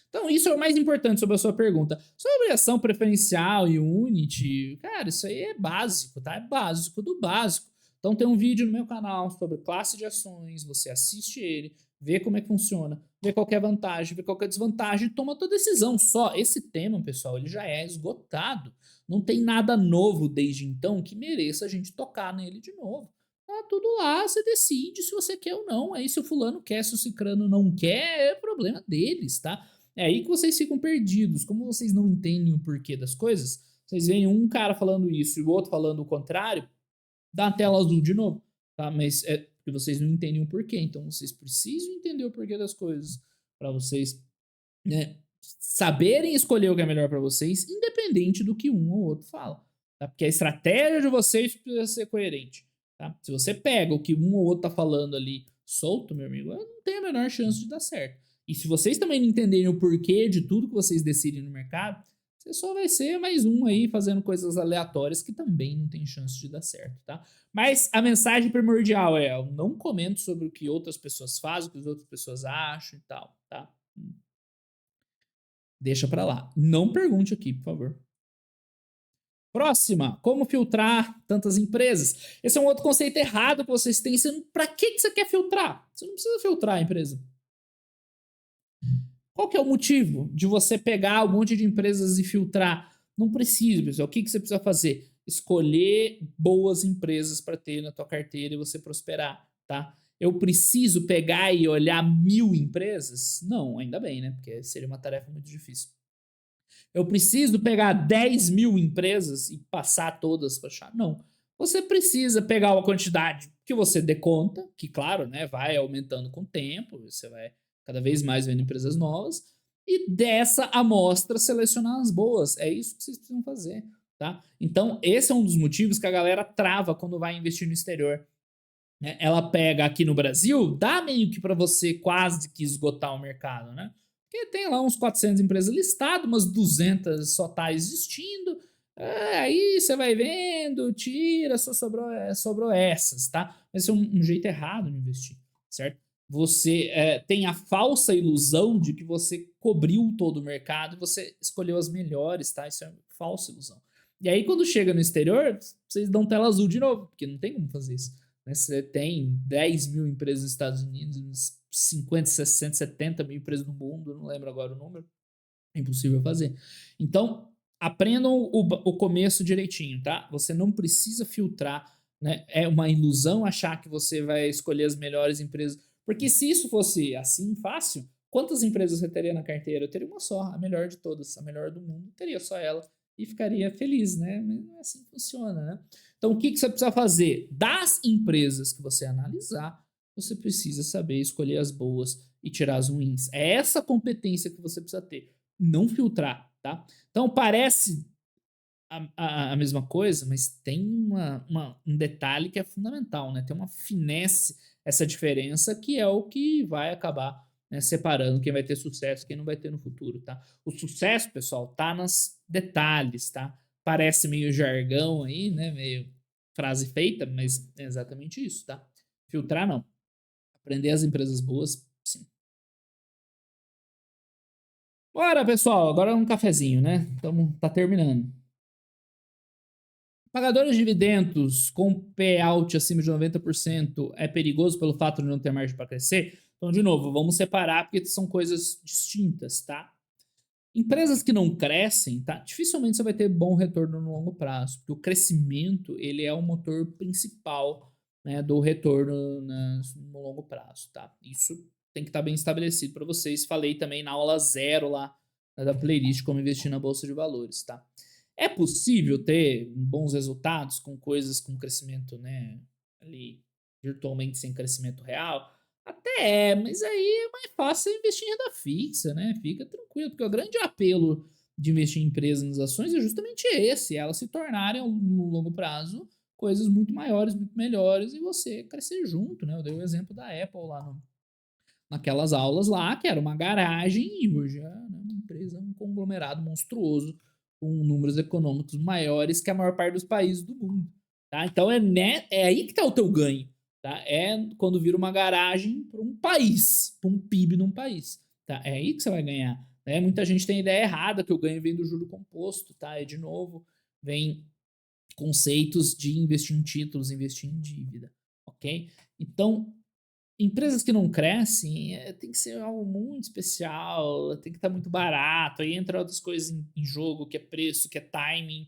Então, isso é o mais importante sobre a sua pergunta. Sobre ação preferencial e Unity, cara, isso aí é básico, tá? É básico do básico. Então, tem um vídeo no meu canal sobre classe de ações, você assiste ele, vê como é que funciona, vê qual que é a vantagem, vê qual que é a desvantagem e toma a tua decisão. Só esse tema, pessoal, ele já é esgotado. Não tem nada novo desde então que mereça a gente tocar nele de novo. Tá tudo lá, você decide se você quer ou não. Aí se o fulano quer, se o cicrano não quer, é problema deles, tá? É aí que vocês ficam perdidos. Como vocês não entendem o porquê das coisas, vocês veem um cara falando isso e o outro falando o contrário, dá a tela azul de novo, tá? Mas é porque vocês não entendem o porquê. Então vocês precisam entender o porquê das coisas para vocês, né, saberem escolher o que é melhor para vocês, independente do que um ou outro fala, tá? Porque a estratégia de vocês precisa ser coerente, tá? Se você pega o que um ou outro tá falando ali solto, meu amigo, não tem a menor chance de dar certo. E se vocês também não entenderem o porquê de tudo que vocês decidem no mercado, você só vai ser mais um aí fazendo coisas aleatórias que também não tem chance de dar certo, tá? Mas a mensagem primordial é: eu não comento sobre o que outras pessoas fazem, o que as outras pessoas acham e tal, tá? Deixa pra lá. Não pergunte aqui, por favor. Próxima, como filtrar tantas empresas? Esse é um outro conceito errado que vocês têm. Para que você quer filtrar? Você não precisa filtrar a empresa. Qual que é o motivo de você pegar um monte de empresas e filtrar? Não precisa, pessoal. O que você precisa fazer? Escolher boas empresas para ter na tua carteira e você prosperar, tá? Eu preciso pegar e olhar 1000 empresas? Não, ainda bem, né? Porque seria uma tarefa muito difícil. Eu preciso pegar 10.000 empresas e passar todas para achar? Não. Você precisa pegar uma quantidade que você dê conta, que claro, né, vai aumentando com o tempo, você vai cada vez mais vendo empresas novas, e dessa amostra selecionar as boas. É isso que vocês precisam fazer, tá? Então, esse é um dos motivos que a galera trava quando vai investir no exterior. Ela pega aqui no Brasil, dá meio que para você quase que esgotar o mercado, né? Porque tem lá uns 400 empresas listadas, umas 200 só tá existindo. Aí você vai vendo, tira, só sobrou essas, tá? Mas é um jeito errado de investir, certo? Você tem a falsa ilusão de que você cobriu todo o mercado e você escolheu as melhores, tá? Isso é falsa ilusão. E aí, quando chega no exterior, vocês dão tela azul de novo, porque não tem como fazer isso. Né? Você tem 10.000 empresas nos Estados Unidos, 50, 60, 70 mil empresas no mundo, não lembro agora o número. É impossível fazer. Então, aprendam o começo direitinho, tá? Você não precisa filtrar, né? É uma ilusão achar que você vai escolher as melhores empresas. Porque se isso fosse assim, fácil, quantas empresas você teria na carteira? Eu teria uma só, a melhor de todas, a melhor do mundo. Teria só ela e ficaria feliz, né? Mas não é assim que funciona, né? Então, o que você precisa fazer? Das empresas que você analisar, você precisa saber escolher as boas e tirar as ruins. É essa competência que você precisa ter, não filtrar, tá? Então, parece a mesma coisa, mas tem um detalhe que é fundamental, né? Tem uma finesse, essa diferença, que é o que vai acabar, né, separando quem vai ter sucesso e quem não vai ter no futuro, tá? O sucesso, pessoal, tá nos detalhes, tá? Parece meio jargão aí, né? Meio frase feita, mas é exatamente isso, tá? Filtrar não. Aprender as empresas boas, sim. Bora, pessoal, agora um cafezinho, né? Então, tá terminando. Pagadores de dividendos com payout acima de 90% é perigoso pelo fato de não ter margem para crescer? Então, de novo, vamos separar porque são coisas distintas, tá? Empresas que não crescem, tá? Dificilmente você vai ter bom retorno no longo prazo, porque o crescimento ele é o motor principal, né, do retorno no longo prazo, tá? Isso tem que estar bem estabelecido para vocês. Falei também na aula 0 lá, né, da playlist Como Investir na Bolsa de Valores, tá? É possível ter bons resultados com coisas com crescimento, né, ali virtualmente sem crescimento real? Até é, mas aí é mais fácil investir em renda fixa, né? Fica tranquilo, porque o grande apelo de investir em empresas nas ações é justamente esse, elas se tornarem no longo prazo coisas muito maiores, muito melhores e você crescer junto, né? Eu dei o exemplo da Apple lá naquelas aulas lá, que era uma garagem e hoje é, né, uma empresa, um conglomerado monstruoso com números econômicos maiores que a maior parte dos países do mundo, tá? Então é aí que tá o teu ganho, tá? É quando vira uma garagem para um país, para um PIB num país, tá? É aí que você vai ganhar, né? Muita gente tem ideia errada que o ganho vem do juro composto, tá? E de novo, vem conceitos de investir em títulos, investir em dívida, ok? Então, empresas que não crescem, tem que ser algo muito especial, tem que estar muito barato, aí entra outras coisas em jogo, que é preço, que é timing,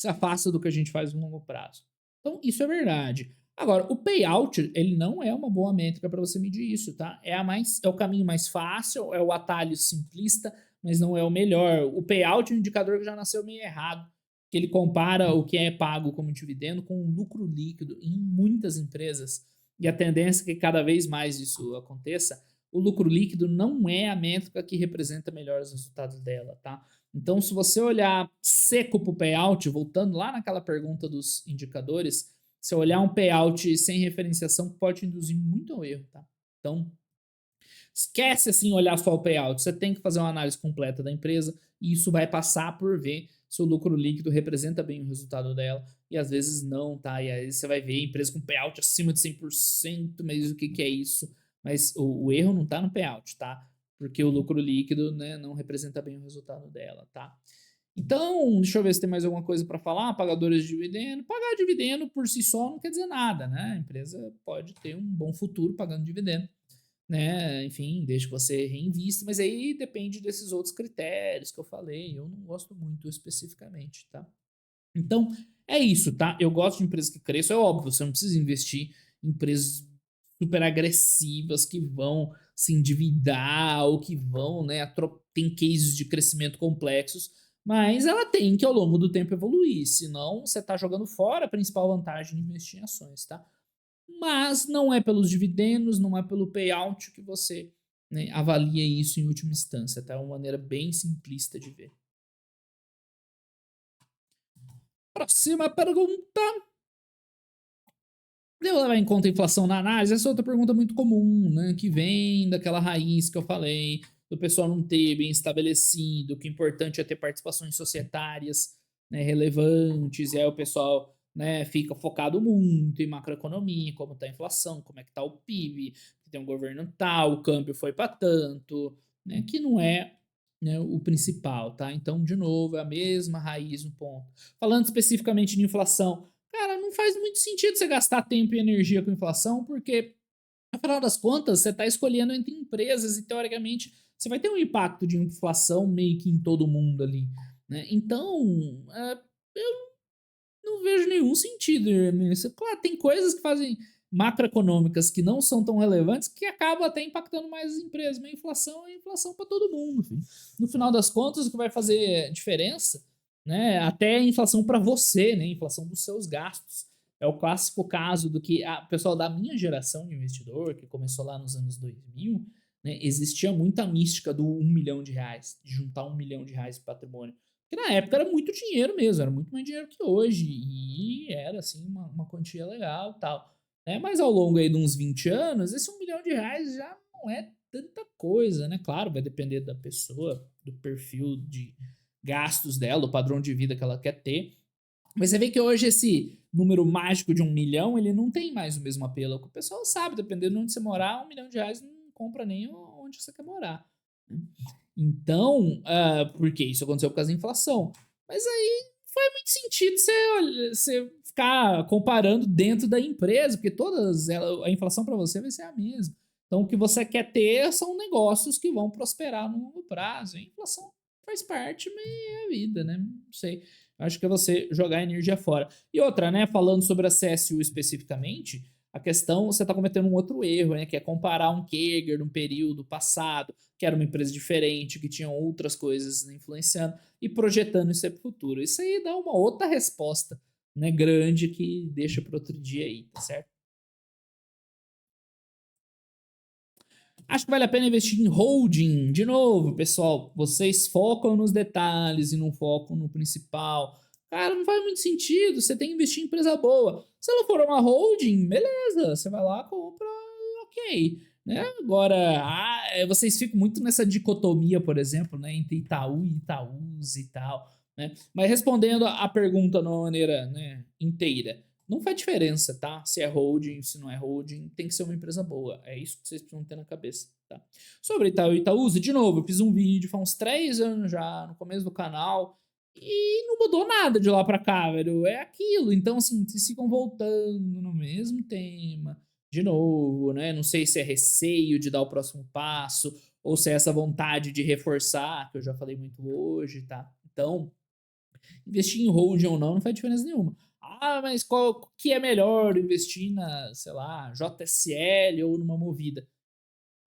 se afasta do que a gente faz no longo prazo. Então, isso é verdade. Agora, o payout, ele não é uma boa métrica para você medir isso, tá? É o caminho mais fácil, é o atalho simplista, mas não é o melhor. O payout é um indicador que já nasceu meio errado, que ele compara o que é pago como dividendo com o lucro líquido em muitas empresas. E a tendência é que cada vez mais isso aconteça. O lucro líquido não é a métrica que representa melhor os resultados dela, tá? Então, se você olhar seco para o payout, voltando lá naquela pergunta dos indicadores, se olhar um payout sem referenciação, pode induzir muito ao erro, tá? Então, esquece assim olhar só o payout. Você tem que fazer uma análise completa da empresa e isso vai passar por ver se o lucro líquido representa bem o resultado dela, e às vezes não, tá? E aí você vai ver empresa com payout acima de 100%, mas o que que é isso? Mas o erro não tá no payout, tá? Porque o lucro líquido, né, não representa bem o resultado dela, tá? Então, deixa eu ver se tem mais alguma coisa para falar. Pagadores de dividendo. Pagar dividendo por si só não quer dizer nada, né? A empresa pode ter um bom futuro pagando dividendo, né? Enfim, desde que você reinvista, mas aí depende desses outros critérios que eu falei. Eu não gosto muito especificamente, tá? Então, é isso, tá? Eu gosto de empresas que cresçam, é óbvio, você não precisa investir em empresas super agressivas que vão se endividar ou que vão, né, tem cases de crescimento complexos, mas ela tem que ao longo do tempo evoluir, senão você tá jogando fora a principal vantagem de investir em ações, tá? Mas não é pelos dividendos, não é pelo payout que você, né, avalia isso em última instância, tá? É uma maneira bem simplista de ver. Próxima pergunta. Devo levar em conta a inflação na análise? Essa é outra pergunta muito comum, né? Que vem daquela raiz que eu falei, do pessoal não ter bem estabelecido, que o importante é ter participações societárias, né, relevantes, e aí o pessoal, né, fica focado muito em macroeconomia, como está a inflação, como é que está o PIB, que tem um governo tal, o câmbio foi para tanto, né, que não é, né, o principal, tá? Então, de novo, é a mesma raiz no ponto. Falando especificamente de inflação, cara, não faz muito sentido você gastar tempo e energia com inflação, porque, afinal das contas, você está escolhendo entre empresas e, teoricamente, você vai ter um impacto de inflação meio que em todo mundo ali, né? Então, eu não vejo nenhum sentido nisso. Claro, tem coisas que fazem macroeconômicas que não são tão relevantes que acabam até impactando mais as empresas, mas a inflação é inflação para todo mundo. Filho. No final das contas, o que vai fazer diferença, né, até a inflação para você, né, a inflação dos seus gastos. É o clássico caso do que a pessoal da minha geração de investidor, que começou lá nos anos 2000, né, existia muita mística do R$ 1 milhão, de juntar R$ 1 milhão de patrimônio. Porque na época era muito dinheiro mesmo, era muito mais dinheiro que hoje. E era, assim, uma quantia legal e tal. Né? Mas ao longo aí de uns 20 anos, esse R$ 1 milhão já não é tanta coisa, né? Claro, vai depender da pessoa, do perfil de gastos dela, o padrão de vida que ela quer ter. Mas você vê que hoje esse número mágico de 1 milhão, ele não tem mais o mesmo apelo. O pessoal sabe, dependendo de onde você morar, R$ 1 milhão não compra nem onde você quer morar. Né? Então, porque isso aconteceu por causa da inflação. Mas aí faz muito sentido você ficar comparando dentro da empresa, porque a inflação para você vai ser a mesma. Então, o que você quer ter são negócios que vão prosperar no longo prazo. A inflação faz parte, mas é a vida, né? Não sei. Acho que é você jogar a energia fora. E outra, né? Falando sobre a CSU especificamente, a questão, você está cometendo um outro erro, né? Que é comparar um Kager de um período passado, que era uma empresa diferente, que tinha outras coisas influenciando, e projetando isso para o futuro. Isso aí dá uma outra resposta, né? Grande que deixa para outro dia aí, tá certo? Acho que vale a pena investir em holding. De novo, pessoal, vocês focam nos detalhes e não focam no principal. Cara, não faz muito sentido. Você tem que investir em empresa boa. Se ela for uma holding, beleza. Você vai lá, compra, ok. Né? Agora, vocês ficam muito nessa dicotomia, por exemplo, né, entre Itaú e Itaúsa e tal. Né? Mas respondendo a pergunta de uma maneira, né, inteira. Não faz diferença, tá? Se é holding, se não é holding, tem que ser uma empresa boa. É isso que vocês precisam ter na cabeça, tá? Sobre Itaú e Itaúsa, de novo, eu fiz um vídeo faz uns 3 anos já, no começo do canal, e não mudou nada de lá pra cá, velho. É aquilo. Então, assim, vocês ficam voltando no mesmo tema, de novo, né? Não sei se é receio de dar o próximo passo, ou se é essa vontade de reforçar, que eu já falei muito hoje, tá? Então, investir em holding ou não faz diferença nenhuma. Mas qual que é melhor investir na, sei lá, JSL ou numa Movida?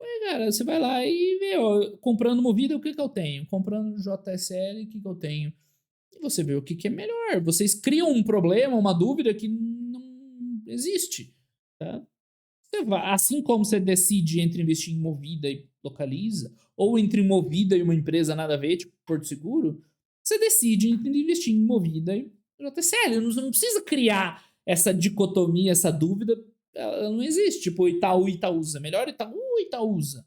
Ué, cara, você vai lá e vê, ó, comprando Movida, o que que eu tenho? Comprando JSL, o que que eu tenho? E você vê o que que é melhor. Vocês criam um problema, uma dúvida que não existe, tá? Assim como você decide entre investir em Movida e Localiza, ou entre Movida e uma empresa nada a ver, tipo Porto Seguro, você decide entre investir em Movida e JCL. Não precisa criar essa dicotomia, essa dúvida. Ela não existe. Tipo, Itaú e Itaúsa. Melhor Itaú ou Itaúsa?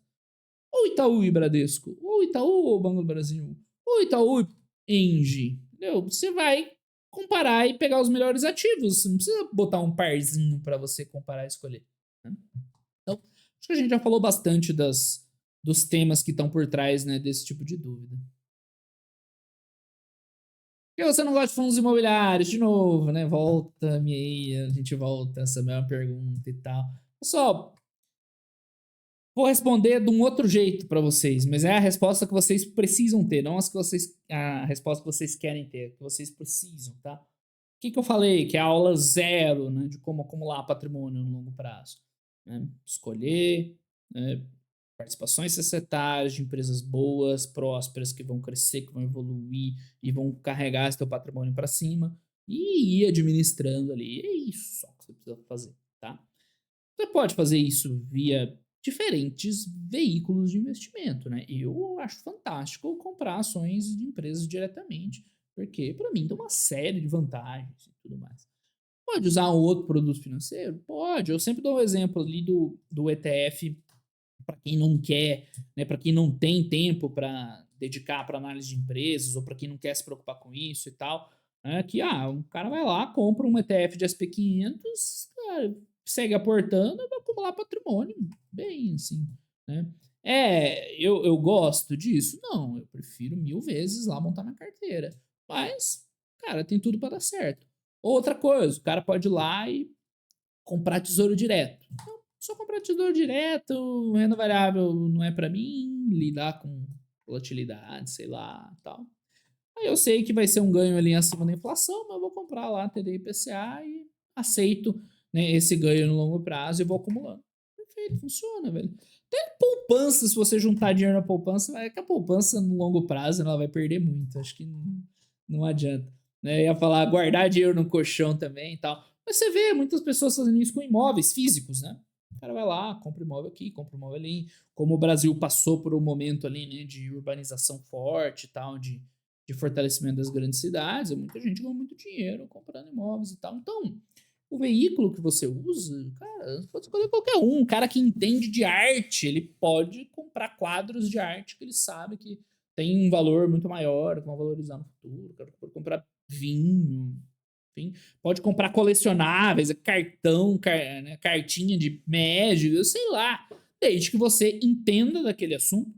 Ou Itaú e Bradesco? Ou Itaú ou Banco do Brasil? Ou o Itaú Engie, entendeu? Você vai comparar e pegar os melhores ativos. Você não precisa botar um parzinho para você comparar e escolher. Né? Então, acho que a gente já falou bastante dos temas que estão por trás, né, desse tipo de dúvida. Por que você não gosta de fundos imobiliários? De novo, né? Volta-me aí, a gente volta essa mesma pergunta e tal. Pessoal, vou responder de um outro jeito para vocês, mas é a resposta que vocês precisam ter, não a resposta que vocês querem ter, que vocês precisam, tá? O que eu falei? Que é a aula zero, né, de como acumular patrimônio no longo prazo. Né? Escolher, né, participações societárias de empresas boas, prósperas, que vão crescer, que vão evoluir e vão carregar esse teu patrimônio para cima e ir administrando ali. É isso só que você precisa fazer, tá? Você pode fazer isso via diferentes veículos de investimento, né? Eu acho fantástico comprar ações de empresas diretamente, porque para mim tem uma série de vantagens e tudo mais. Pode usar um outro produto financeiro? Pode. Eu sempre dou um exemplo ali do ETF para quem não quer, né, para quem não tem tempo para dedicar para análise de empresas ou para quem não quer se preocupar com isso e tal, né, que um cara vai lá, compra um ETF de SP500, cara, segue aportando e vai acumular patrimônio, bem assim, né? Eu gosto disso? Não, eu prefiro 1000 vezes lá montar minha carteira. Mas, cara, tem tudo para dar certo. Outra coisa, o cara pode ir lá e comprar tesouro direto. Então, só comprar tesouro direto, renda variável não é para mim, lidar com volatilidade, sei lá, tal. Aí eu sei que vai ser um ganho ali acima da inflação, mas eu vou comprar lá TD IPCA e aceito, né, esse ganho no longo prazo e vou acumulando. Perfeito, funciona, velho. Até poupança, se você juntar dinheiro na poupança, é que a poupança no longo prazo ela vai perder muito. Acho que não adianta. Né? Eu ia falar guardar dinheiro no colchão também e tal. Mas você vê muitas pessoas fazendo isso com imóveis físicos, né? O cara vai lá, compra imóvel aqui, compra imóvel ali. Como o Brasil passou por um momento ali, né, de urbanização forte e tal, de fortalecimento das grandes cidades, muita gente ganhou muito dinheiro comprando imóveis e tal. Então, o veículo que você usa, cara, você pode escolher qualquer um. Um cara que entende de arte, ele pode comprar quadros de arte que ele sabe que tem um valor muito maior, que vão valorizar no futuro. O cara pode comprar vinho, enfim. Pode comprar colecionáveis, cartão, né, cartinha de médico, eu sei lá. Desde que você entenda daquele assunto,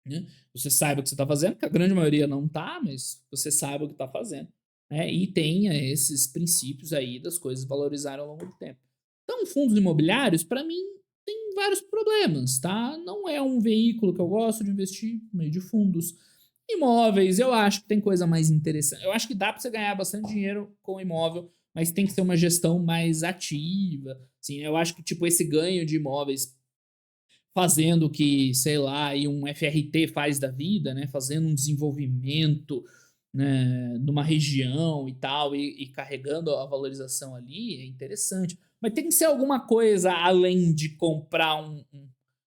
né? Você saiba o que você está fazendo, que a grande maioria não tá, mas você sabe o que está fazendo, né? E tenha esses princípios aí das coisas valorizarem ao longo do tempo. Então, fundos imobiliários, para mim, tem vários problemas, tá? Não é um veículo que eu gosto de investir no meio de fundos. Imóveis, eu acho que tem coisa mais interessante. Eu acho que dá para você ganhar bastante dinheiro com imóvel, mas tem que ser uma gestão mais ativa. Assim, eu acho que tipo esse ganho de imóveis fazendo o que, sei lá, e um FRT faz da vida, né? Fazendo um desenvolvimento, né, numa região e tal, e carregando a valorização ali, é interessante. Mas tem que ser alguma coisa além de comprar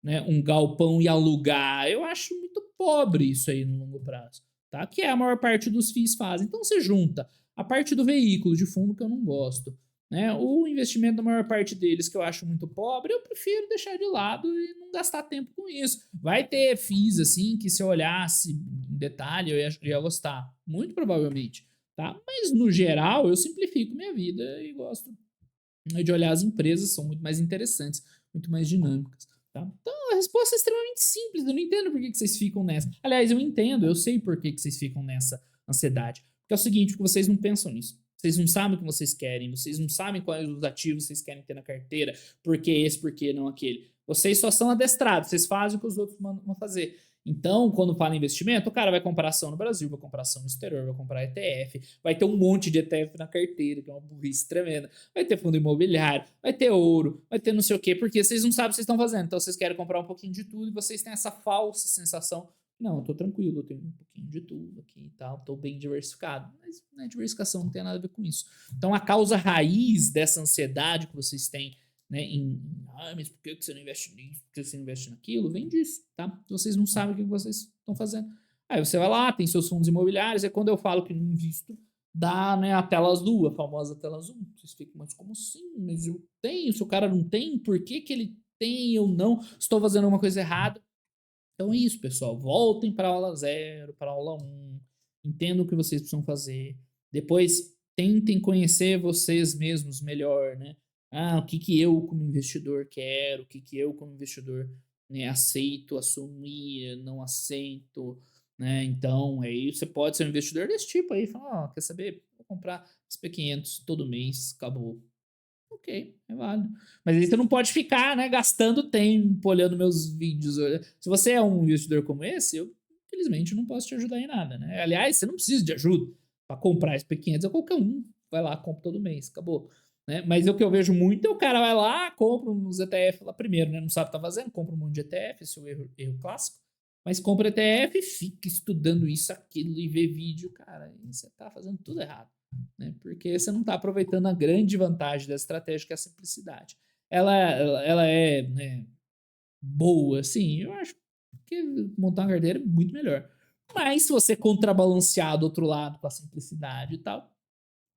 né, um galpão e alugar. Eu acho muito pobre isso aí no longo prazo, tá? Que é a maior parte dos FIIs fazem. Então você junta a parte do veículo de fundo que eu não gosto, né? O investimento da maior parte deles, que eu acho muito pobre, eu prefiro deixar de lado e não gastar tempo com isso. Vai ter FIIs, assim, que se eu olhasse em detalhe, eu ia gostar. Muito provavelmente, tá? Mas, no geral, eu simplifico minha vida e gosto, né, de olhar as empresas, são muito mais interessantes, muito mais dinâmicas, tá? Então, a resposta é extremamente simples, eu não entendo por que vocês ficam nessa. Aliás, eu entendo, eu sei por que vocês ficam nessa ansiedade. Porque é o seguinte, porque vocês não pensam nisso. Vocês não sabem o que vocês querem, vocês não sabem quais os ativos vocês querem ter na carteira, por que esse, por que não aquele. Vocês só são adestrados, vocês fazem o que os outros mandam fazer. Então, quando fala em investimento, o cara vai comprar ação no Brasil, vai comprar ação no exterior, vai comprar ETF, vai ter um monte de ETF na carteira, que é uma burrice tremenda. Vai ter fundo imobiliário, vai ter ouro, vai ter não sei o quê, porque vocês não sabem o que vocês estão fazendo. Então, vocês querem comprar um pouquinho de tudo e vocês têm essa falsa sensação. Não, eu tô tranquilo, eu tenho um pouquinho de tudo aqui e tal, tô bem diversificado. Mas, né, diversificação não tem nada a ver com isso. Então, a causa raiz dessa ansiedade que vocês têm, né, mas por que você não investe nisso, por que você não investe naquilo, vem disso, tá? Vocês não sabem o que vocês estão fazendo. Aí você vai lá, tem seus fundos imobiliários, é quando eu falo que não invisto, dá, né, a tela azul, a famosa tela azul. Vocês ficam, mas como assim? Mas eu tenho, se o cara não tem, por que que ele tem ou não? Estou fazendo alguma coisa errada? Então é isso, pessoal. Voltem para a aula 0, para a aula 1. Entendam o que vocês precisam fazer. Depois tentem conhecer vocês mesmos melhor, né? Ah, o que que eu como investidor quero, o que que eu como investidor, né, aceito assumir, não aceito, né? Então, aí você pode ser um investidor desse tipo aí, falar, ó, quer saber? Vou comprar SP500 todo mês, acabou. Ok, é válido. Mas aí você não pode ficar, né, gastando tempo olhando meus vídeos. Se você é um investidor como esse, eu, infelizmente, não posso te ajudar em nada, né? Aliás, você não precisa de ajuda para comprar SP500, é qualquer um. Vai lá, compra todo mês, acabou. Né? Mas o que eu vejo muito é o cara vai lá, compra uns ETF lá primeiro, né? Não sabe o que tá fazendo, compra um monte de ETF, esse é o erro clássico. Mas compra ETF e fica estudando isso, aquilo e vê vídeo, cara. E você tá fazendo tudo errado, né? Porque você não está aproveitando a grande vantagem dessa estratégia, que é a simplicidade. Ela é, né, boa, sim, eu acho que montar uma carteira é muito melhor. Mas se você contrabalancear do outro lado com a simplicidade e tal,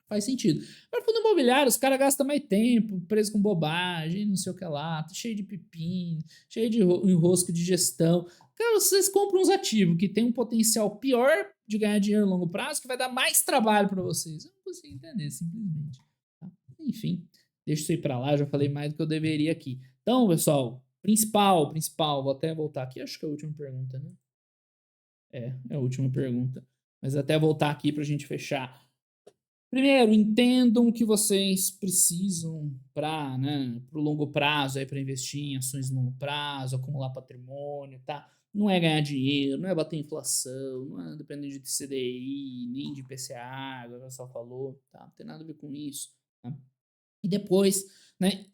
faz sentido. Para fundo imobiliário, os caras gastam mais tempo, preso com bobagem, não sei o que lá, tá cheio de pepino, cheio de enrosco de gestão. Cara, vocês compram uns ativos que tem um potencial pior de ganhar dinheiro a longo prazo, que vai dar mais trabalho para vocês. Eu não consigo entender, simplesmente. Tá? Enfim, deixa isso aí para lá, já falei mais do que eu deveria aqui. Então, pessoal, principal, vou até voltar aqui, acho que é a última pergunta, né? É a última pergunta. Mas até voltar aqui para a gente fechar. Primeiro, entendam o que vocês precisam para, né, o longo prazo, para investir em ações de longo prazo, acumular patrimônio, tá? Não é ganhar dinheiro, não é bater inflação, não é depender de CDI, nem de IPCA, agora só falou, tá? Não tem nada a ver com isso, tá? E depois, né,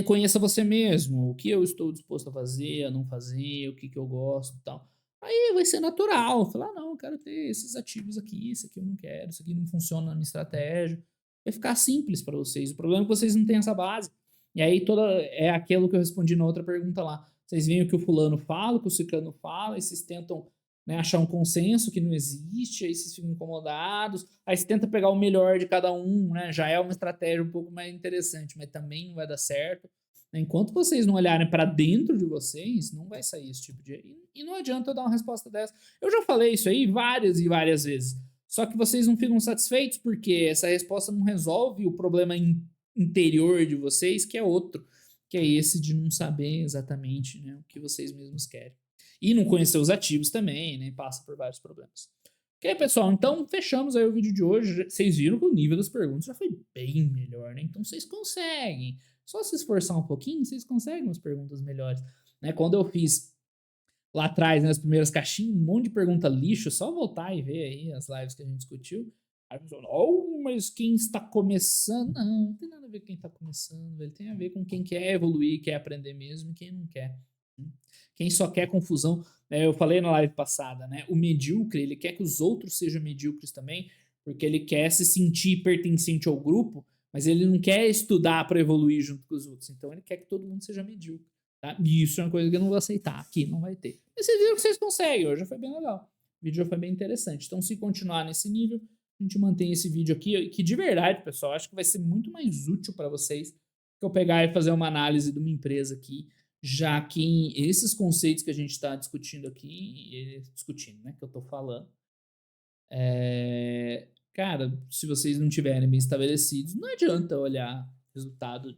conheça você mesmo, o que eu estou disposto a fazer, a não fazer, o que, que eu gosto e tal. Aí vai ser natural, falar, não, eu quero ter esses ativos aqui, isso aqui eu não quero, isso aqui não funciona na minha estratégia. Vai ficar simples para vocês. O problema é que vocês não têm essa base. E aí é aquilo que eu respondi na outra pergunta lá. Vocês veem o que o fulano fala, o que o ciclano fala, e vocês tentam, né, achar um consenso que não existe, aí vocês ficam incomodados, aí você tenta pegar o melhor de cada um, né? Já é uma estratégia um pouco mais interessante, mas também não vai dar certo. Enquanto vocês não olharem para dentro de vocês, não vai sair esse tipo de. E não adianta eu dar uma resposta dessa. Eu já falei isso aí várias e várias vezes. Só que vocês não ficam satisfeitos porque essa resposta não resolve o problema interior de vocês, que é outro, que é esse de não saber exatamente, né, o que vocês mesmos querem. E não conhecer os ativos também, né? Passa por vários problemas. Ok, pessoal? Então, fechamos aí o vídeo de hoje. Vocês viram que o nível das perguntas já foi bem melhor, né? Então, vocês conseguem. Só se esforçar um pouquinho, vocês conseguem umas perguntas melhores. Né? Quando eu fiz lá atrás, nas primeiras caixinhas, um monte de pergunta lixo, só voltar e ver aí as lives que a gente discutiu. Aí a pessoa, oh, mas quem está começando? Não tem nada a ver com quem está começando, velho. Tem a ver com quem quer evoluir, quer aprender mesmo e quem não quer. Quem só quer confusão, eu falei na live passada, né? O medíocre, ele quer que os outros sejam medíocres também, porque ele quer se sentir pertencente ao grupo, mas ele não quer estudar para evoluir junto com os outros. Então ele quer que todo mundo seja medíocre. Tá? E isso é uma coisa que eu não vou aceitar. Aqui não vai ter. Mas vocês viram que vocês conseguem. Hoje já foi bem legal. O vídeo já foi bem interessante. Então, se continuar nesse nível, a gente mantém esse vídeo aqui, que de verdade, pessoal, acho que vai ser muito mais útil para vocês que eu pegar e fazer uma análise de uma empresa aqui, já que esses conceitos que a gente está discutindo aqui, discutindo, né, que eu estou falando, cara, se vocês não tiverem bem estabelecidos, não adianta olhar resultado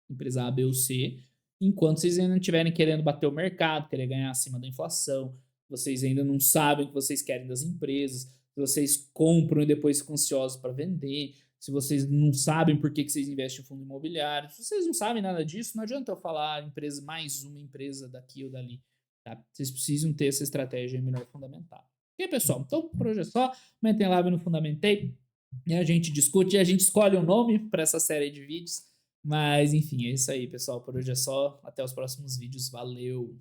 empresa A, B ou C, enquanto vocês ainda não estiverem querendo bater o mercado, querer ganhar acima da inflação, vocês ainda não sabem o que vocês querem das empresas, se vocês compram e depois ficam ansiosos para vender, se vocês não sabem por que vocês investem em fundo imobiliário, se vocês não sabem nada disso, não adianta eu falar empresa, mais uma empresa daqui ou dali. Tá? Vocês precisam ter essa estratégia melhor fundamentada. Ok, pessoal? Então, por hoje é só. Amanhã tem live no Fundamentei. E a gente discute e a gente escolhe o nome para essa série de vídeos. Mas, enfim, é isso aí, pessoal. Por hoje é só. Até os próximos vídeos. Valeu!